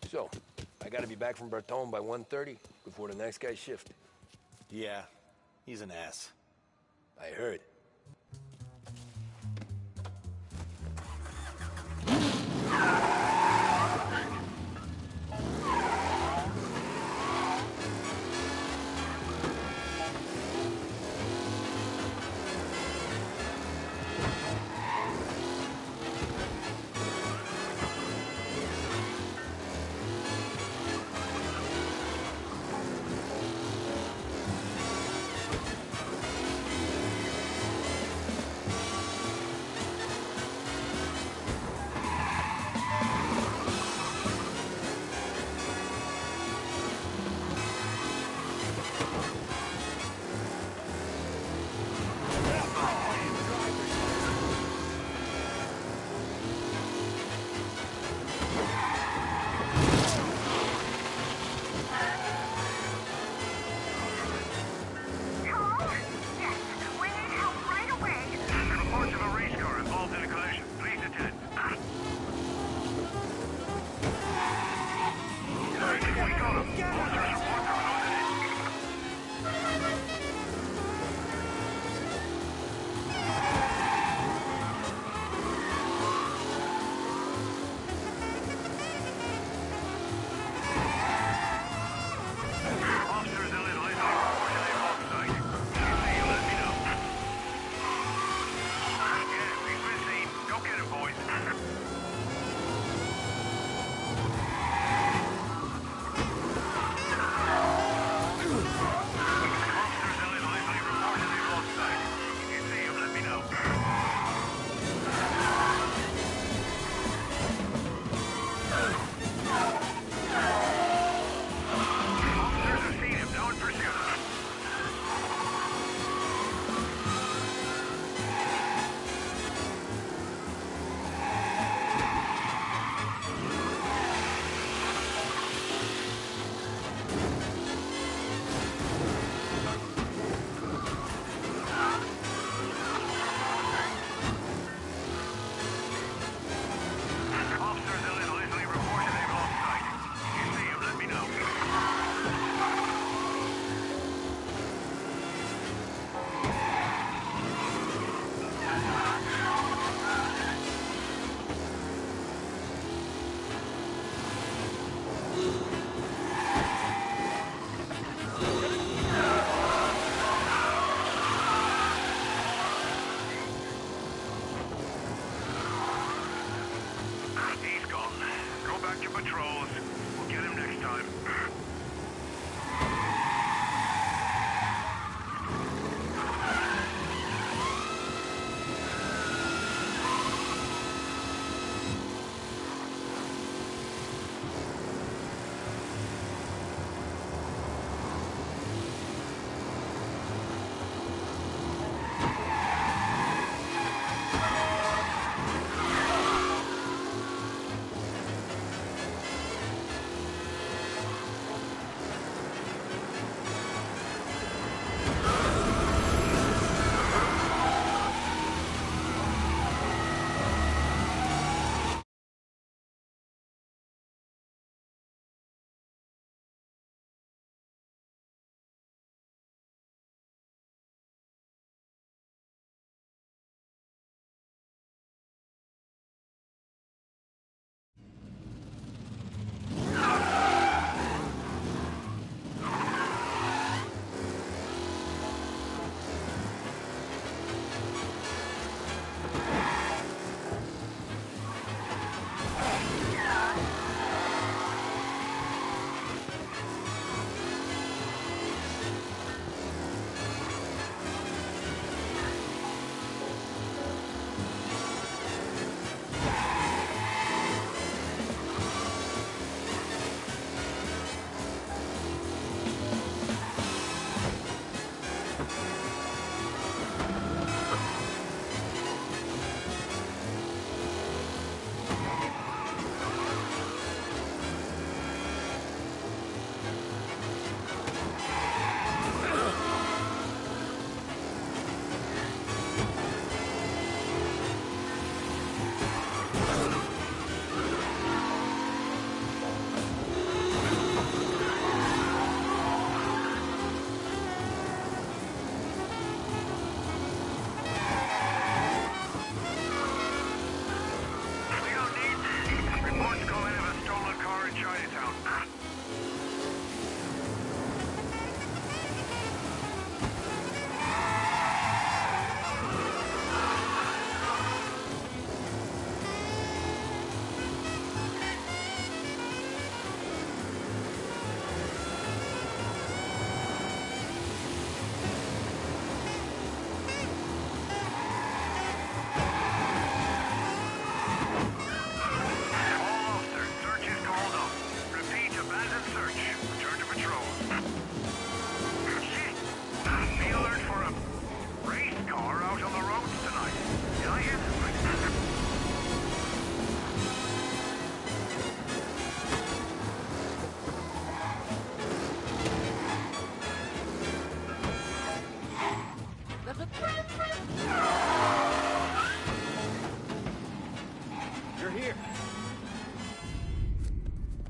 So, I gotta be back from Bertone by 1:30 before the next guy's shift. Yeah, he's an ass. I heard.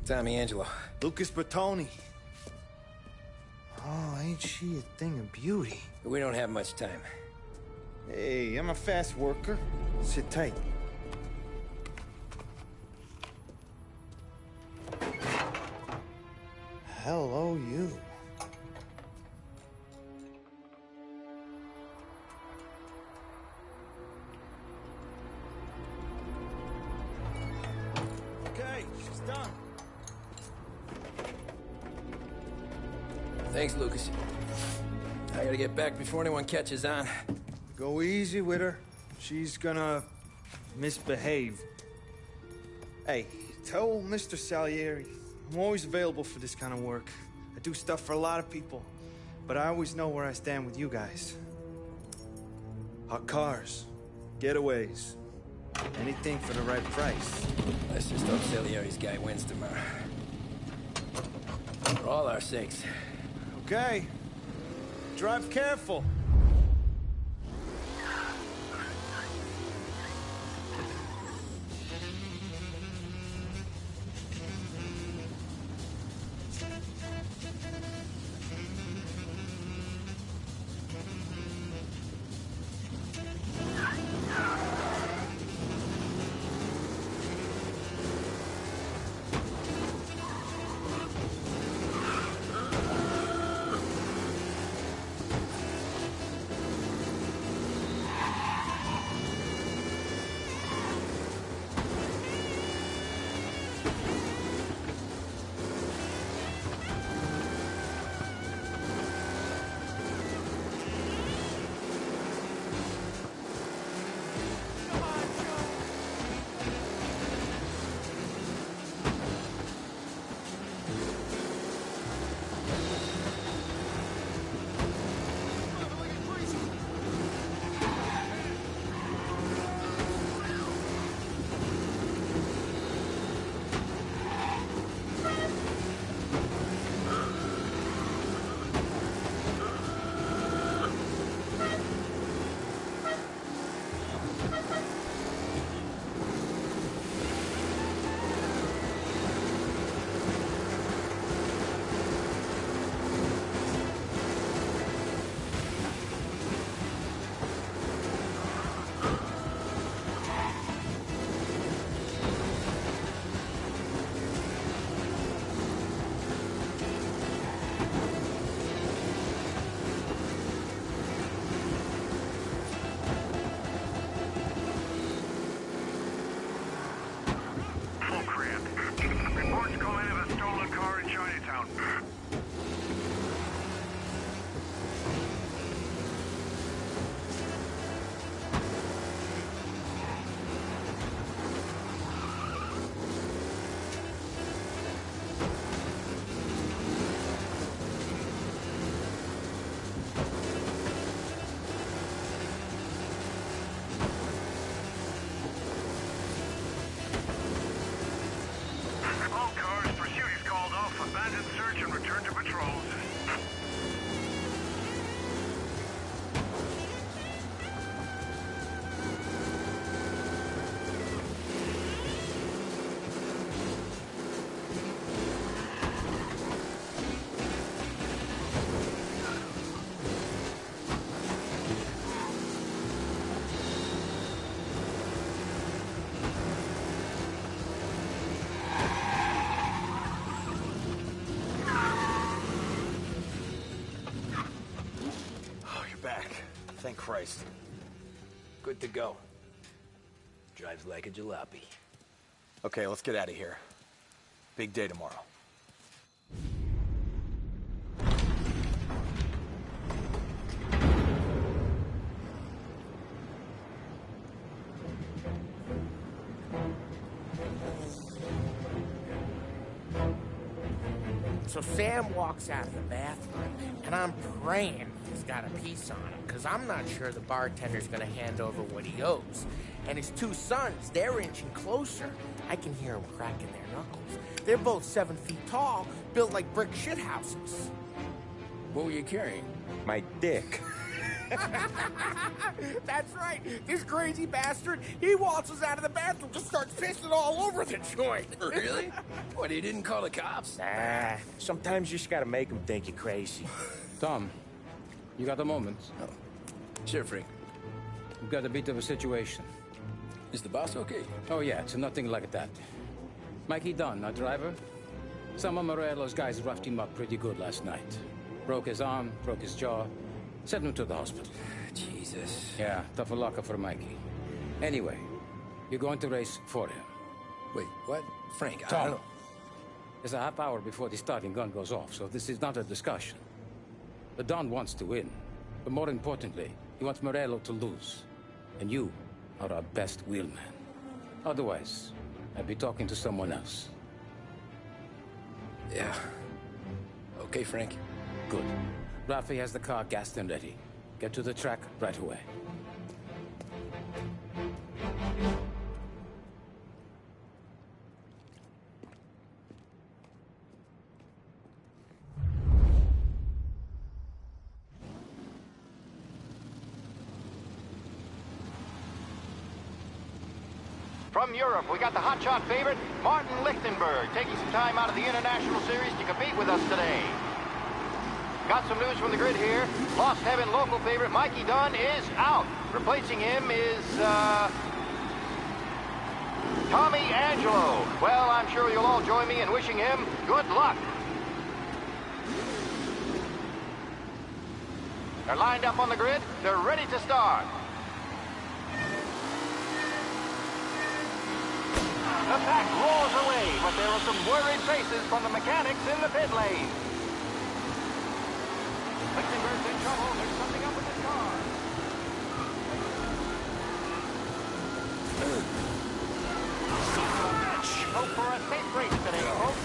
Tommy Angelo. Lucas Bertoni. Oh, ain't she a thing of beauty? We don't have much time. Hey, I'm a fast worker. Sit tight. Hello, you. Okay, she's done. Thanks, Lucas. I gotta get back before anyone catches on. Go easy with her. She's gonna misbehave. Hey, tell Mr. Salieri I'm always available for this kind of work. I do stuff for a lot of people, but I always know where I stand with you guys. Hot cars, getaways, anything for the right price. Let's just hope Salieri's guy wins tomorrow. For all our sakes. Okay. Drive careful. Thank Christ. Good to go. Drives like a jalopy. Okay, let's get out of here. Big day tomorrow. So Sam walks out of the bathroom, and I'm praying he's got a piece on him, because I'm not sure the bartender's going to hand over what he owes. And his two sons, they're inching closer. I can hear them cracking their knuckles. They're both 7 feet tall, built like brick shithouses. What were you carrying? My dick. That's right. This crazy bastard, he waltzes out of the bathroom, just starts pissing all over the joint. Really? What, he didn't call the cops? Nah, sometimes you just gotta make him think you're crazy. Tom, you got a moment? Oh. Sure, Frank. We've got a bit of a situation. Is the boss okay? Oh, yeah, it's nothing like that. Mikey Dunn, our driver. Some of Morello's guys roughed him up pretty good last night. Broke his arm, broke his jaw, sent him to the hospital. Jesus. Yeah, tough luck for Mikey. Anyway, you're going to race for him. Wait, what? Frank, I Tom, don't... there's a half hour before the starting gun goes off, so this is not a discussion. The Don wants to win, but more importantly, he wants Morello to lose. And you are our best wheelman. Otherwise, I'd be talking to someone else. Yeah. Okay, Frank. Good. Rafi has the car gassed and ready. Get to the track right away. From Europe, we got the hotshot favorite, Martin Lichtenberg, taking some time out of the International Series to compete with us today. Got some news from the grid here. Lost Heaven local favorite Mikey Dunn is out. Replacing him is, Tommy Angelo. Well, I'm sure you'll all join me in wishing him good luck. They're lined up on the grid. They're ready to start. The pack roars away, but there are some worried faces from the mechanics in the pit lane. Lichtenberg's in trouble. There's something up with his car. Hope for a safe race today, folks.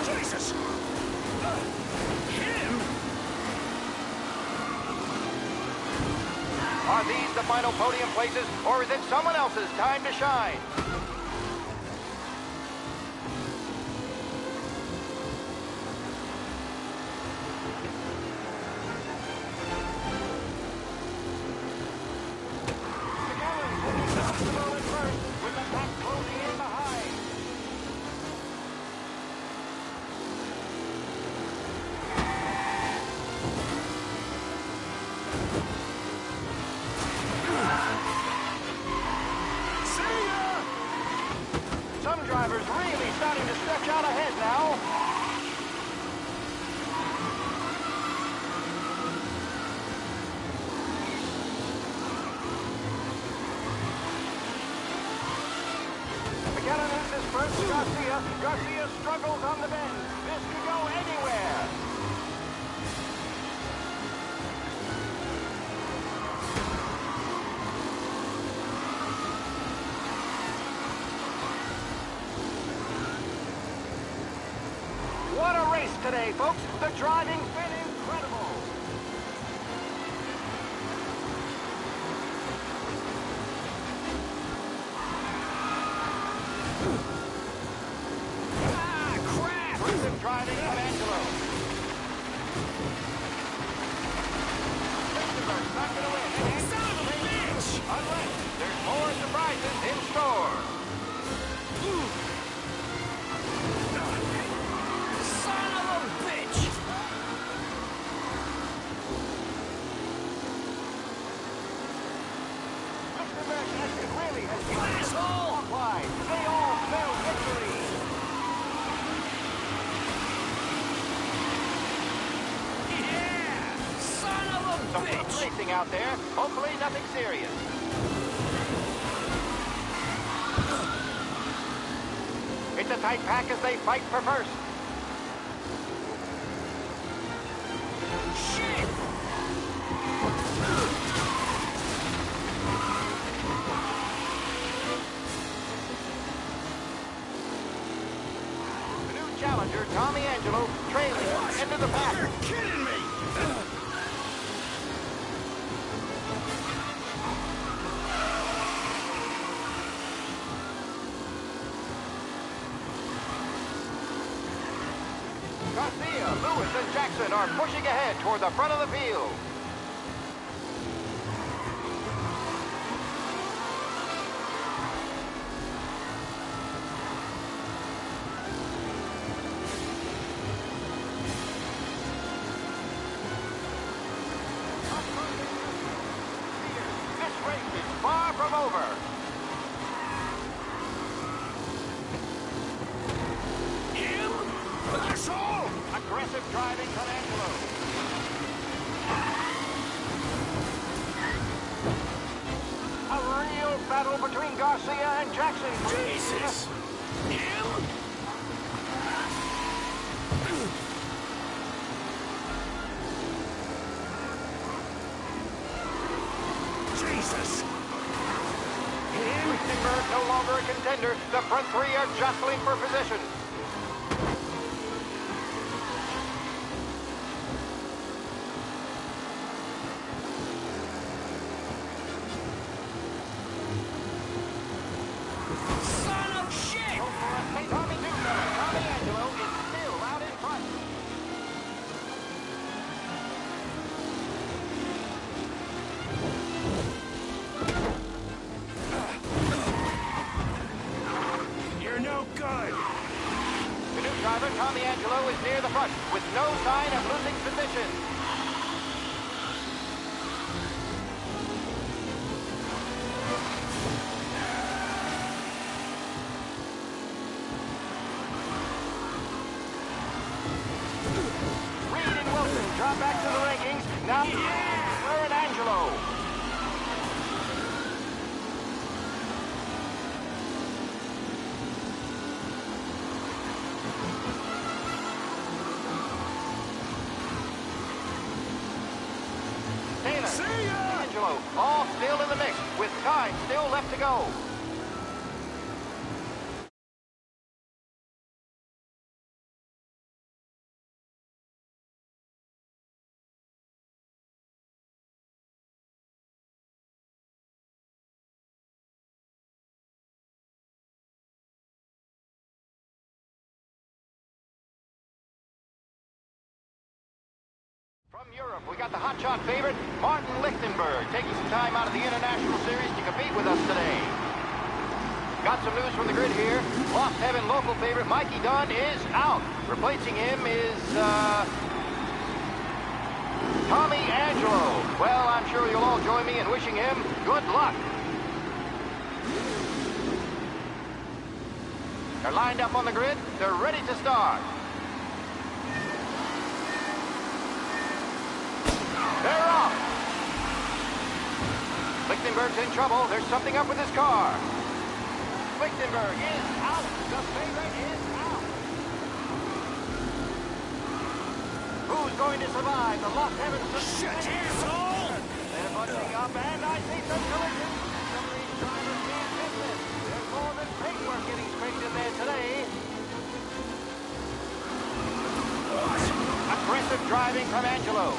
Jesus! Him? Are these the final podium places, or is it someone else's time to shine? With the pack closing in behind. Some drivers really starting to stretch out ahead now. McKellen loses first to Garcia. Garcia struggles on the bend. This could go anywhere. What a race today, folks. The driving's been incredible. Ah, crap! Rhythm driving of Angelo. Lichtenberg not gonna win. Son of a bitch! Unless there's more surprises in store. Son of a bitch! Lichtenberg really has been asshole! Wide. They all spell victory. Yeah! Son of a Some bitch! tough racing out there. Hopefully nothing serious. It's a tight pack as they fight for first. Shit! The new challenger, Tommy Angelo, trailing into the pack. You're kidding me! Lewis and Jackson are pushing ahead toward the front of the field. This race is far from over. Aggressive driving from Angelo. A real battle between Garcia and Jackson. Jesus! Him? Jesus! Lichtenberg no longer a contender. The front three are jostling for position. With no sign of losing position. Reed and Wilson drop back to the rankings. Now, Flair and Angelo. All still in the mix, with time still left to go. From Europe, we got the hotshot favorite, Martin Lichtenberg, taking some time out of the International Series to compete with us today. Got some news from the grid here. Lost Heaven local favorite, Mikey Dunn, is out. Replacing him is, Tommy Angelo. Well, I'm sure you'll all join me in wishing him good luck. They're lined up on the grid. They're ready to start. They're off. Lichtenberg's in trouble. There's something up with his car. Lichtenberg is out. The favorite is out. Who's going to survive the Lost Heavens? Shit, asshole! They're bunching up, and I see some collisions. Some of these drivers can't miss this. There's more than paintwork getting sprayed in there today. Aggressive driving from Angelo.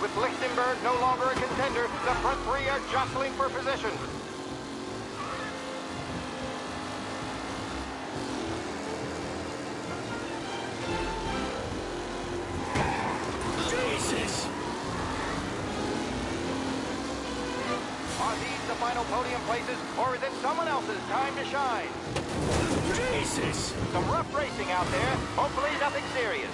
With Lichtenberg no longer a contender, the front three are jostling for position. Jesus! Are these the final podium places, or is it someone else's time to shine? Jesus! Some rough racing out there. Hopefully nothing serious.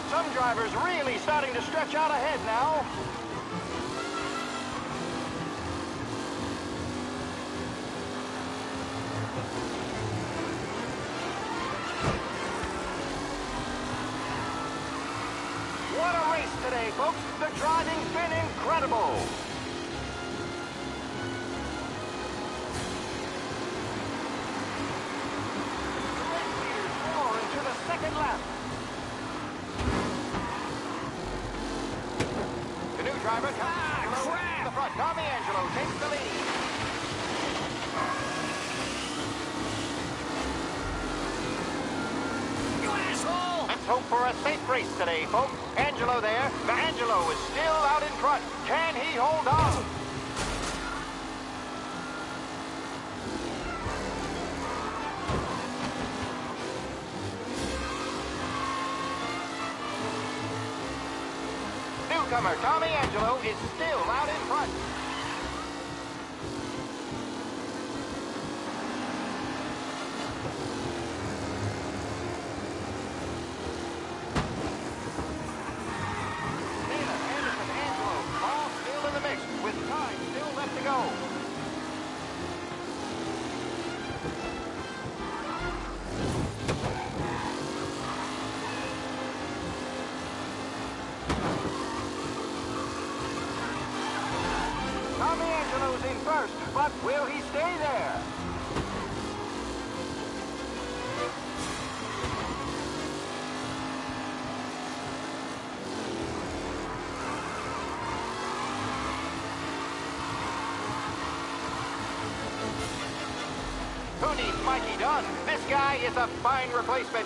Some drivers really starting to stretch out ahead now. What a race today, folks. The driving's been incredible. The race leaders roar into the second lap. The new driver comes to the front. Tommy Angelo takes the lead. hope for a safe race today, folks. Angelo there. Angelo is still out in front. Can he hold on? Newcomer Tommy Angelo is still out in front. First, but will he stay there? Who needs Mikey Dunn? This guy is a fine replacement.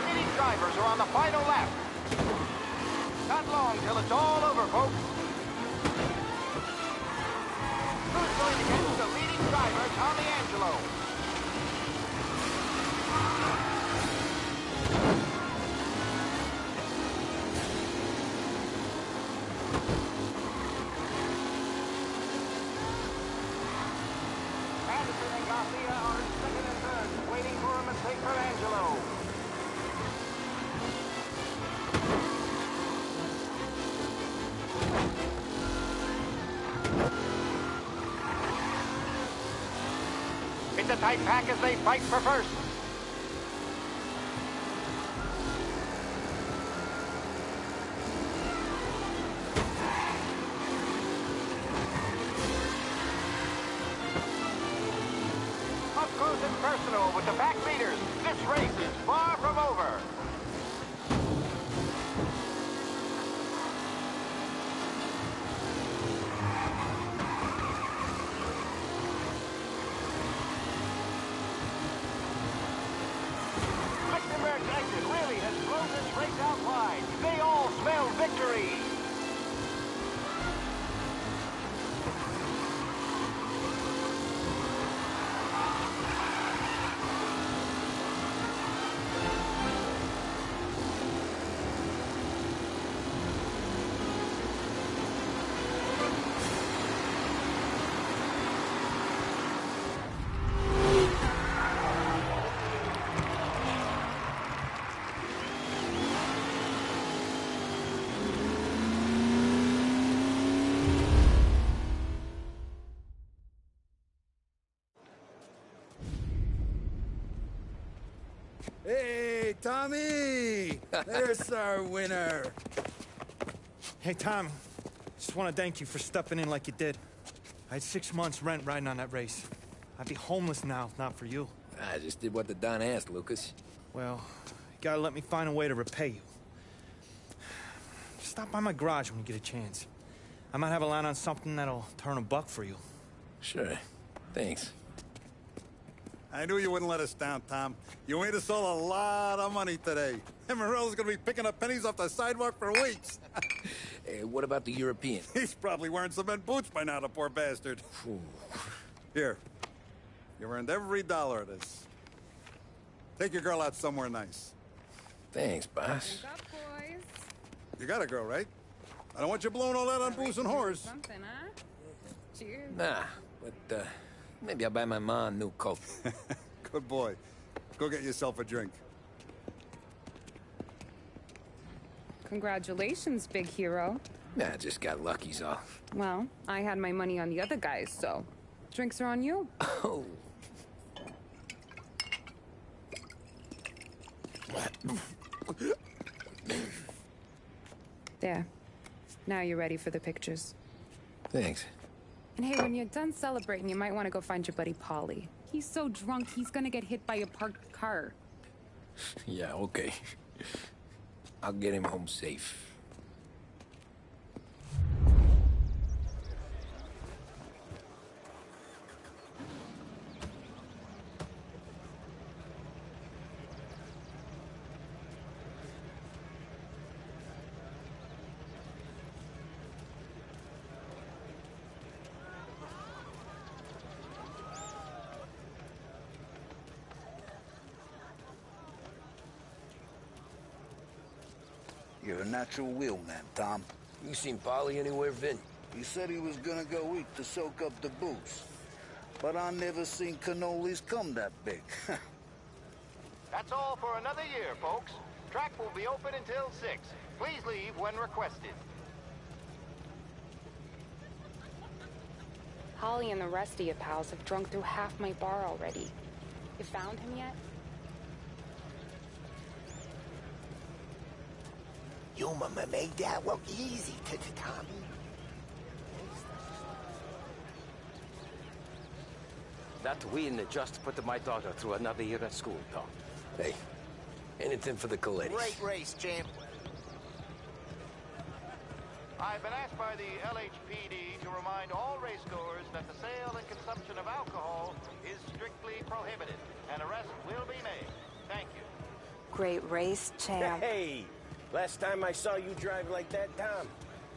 Leading drivers are on the final lap. Not long till it's all over, folks. Who's going to get the leading driver, Tommy Angelo? Anderson and Garcia are in second and third, waiting for a mistake for Angelo. It's a tight pack as they fight for first. Up close and personal with the pack leaders. This race is far from over. Exit really has thrown this race out wide. They all smell victory. Hey, Tommy! There's our winner. Hey, Tom. Just want to thank you for stepping in like you did. I had 6 months rent riding on that race. I'd be homeless now if not for you. I just did what the Don asked, Lucas. Well, you gotta let me find a way to repay you. Stop by my garage when you get a chance. I might have a line on something that'll turn a buck for you. Sure. Thanks. I knew you wouldn't let us down, Tom. You made us all a lot of money today. And Morello's gonna be picking up pennies off the sidewalk for weeks. Hey, what about the European? He's probably wearing cement boots by now, the poor bastard. Here. You earned every dollar of this. Take your girl out somewhere nice. Thanks, boss. Drink up, boys. You got a girl, right? I don't want you blowing all that on booze and whores. Something, huh? Cheers. Nah, but, maybe I'll buy my mom a new coat. Good boy. Go get yourself a drink. Congratulations, big hero. Nah, just got lucky's off. Well, I had my money on the other guys, so drinks are on you. Oh. There. Now you're ready for the pictures. Thanks. And hey, when you're done celebrating, you might want to go find your buddy Paulie. He's so drunk, he's gonna get hit by a parked car. Yeah, okay. I'll get him home safe. You're a natural wheelman, Tom. You seen Polly anywhere, Vin? He said he was gonna go eat to soak up the booze. But I never seen cannolis come that big. That's all for another year, folks. Track will be open until 6. Please leave when requested. Holly and the rest of you pals have drunk through half my bar already. You found him yet? You mama made that look easy, Tommy. That win just put my daughter through another year at school, Tom. Hey, anything for the Colettis. Great race, champ. I've been asked by the LHPD to remind all racegoers that the sale and consumption of alcohol is strictly prohibited. An arrest will be made. Thank you. Great race, champ. Hey, last time I saw you drive like that, Tom,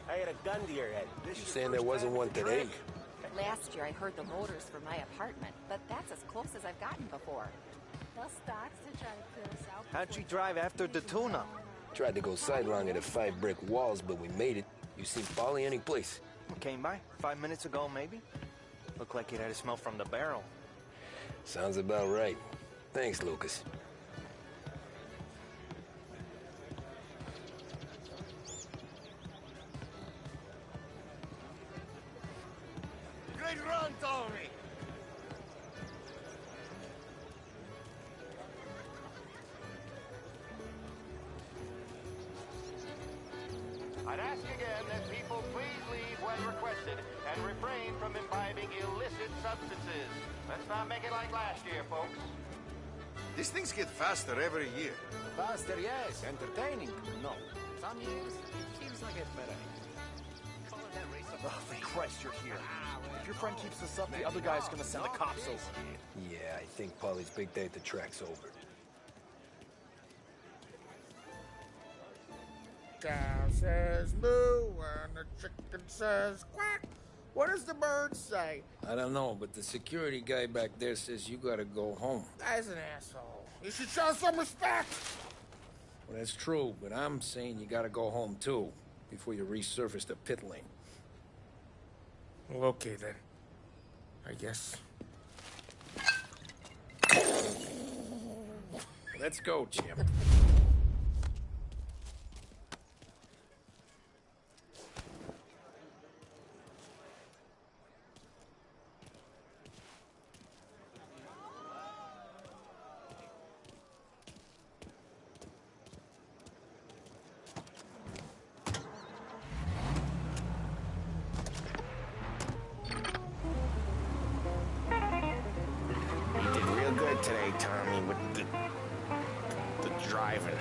I had a gun to your head. You saying there wasn't one today? Last year I heard the motors for my apartment, but that's as close as I've gotten before. They'll start to try to clear us out. How'd you drive after the tuna? Tried to go sidelong at the 5 brick walls, but we made it. You seen Polly any place? Came by 5 minutes ago, maybe. Looked like it had a smell from the barrel. Sounds about right. Thanks, Lucas. Great run, Tony! I'd ask again that people please leave when requested and refrain from imbibing illicit substances. Let's not make it like last year, folks. These things get faster every year. Faster, yes. Entertaining, no. Some years, it seems like it's better. Oh, thank Christ you're here. If your friend keeps this up, the other guy's gonna send the cops over. Yeah, I think Polly's big day at the track's over. Cow says moo and the chicken says quack. What does the bird say? I don't know, but the security guy back there says you gotta go home. Guy's an asshole. You should show some respect. Well, that's true, but I'm saying you gotta go home too, before you resurface the pit lane. Well, okay then. I guess. Let's go, champ. Today, Tommy, with the driving.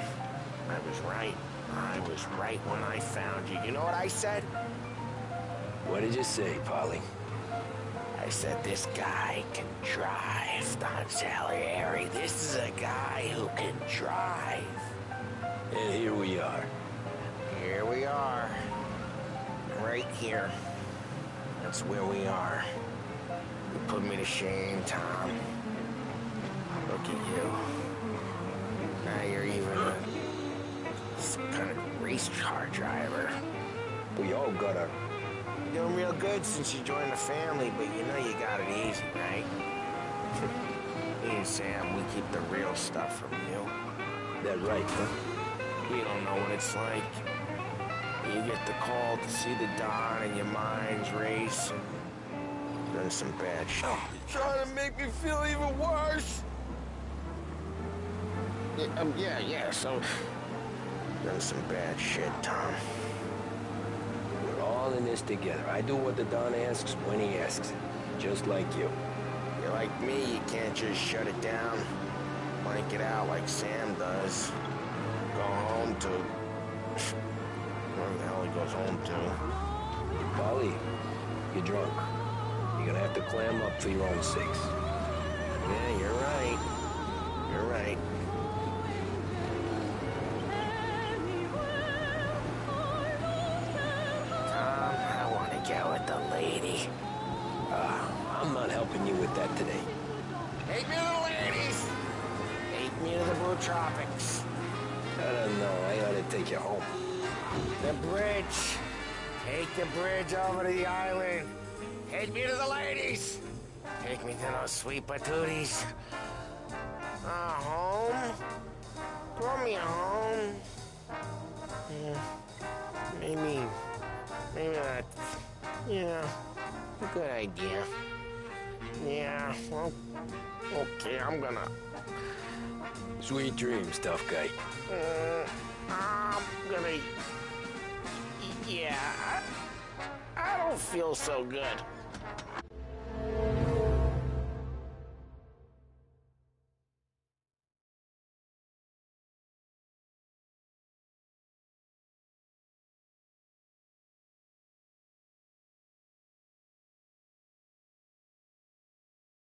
I was right. I was right when I found you. You know what I said? What did you say, Polly? I said, this guy can drive, Don Salieri. This is a guy who can drive. And here we are. Here we are. Right here. That's where we are. You put me to shame, Tom. Look at you. Now you're even a kind of race car driver. We all got our... You're doing real good since you joined the family, but you know you got it easy, right? Me and Sam, we keep the real stuff from you. That right, huh? You don't know what it's like. You get the call to see the Don and your mind's race and done some bad shit. You're trying to make me feel even worse. Yeah, so... Done some bad shit, Tom. We're all in this together. I do what the Don asks when he asks. Just like you. You're like me, you can't just shut it down. Blank it out like Sam does. Go home to... Where the hell he goes home to. Polly, you're drunk. You're gonna have to clam up for your own sakes. Yeah, you're right. You're right. Tom, I want to get with the lady. I'm not helping you with that today. Take me to the ladies. Take me to the Blue Tropics. I don't know. I ought to take you home. The bridge. Take the bridge over to the island. Take me to the ladies. Take me to those sweet patooties. Home? Throw me a home. Maybe that's, a good idea. Yeah, well, okay, I'm gonna... Sweet dreams, tough guy. I'm gonna... Yeah, I don't feel so good.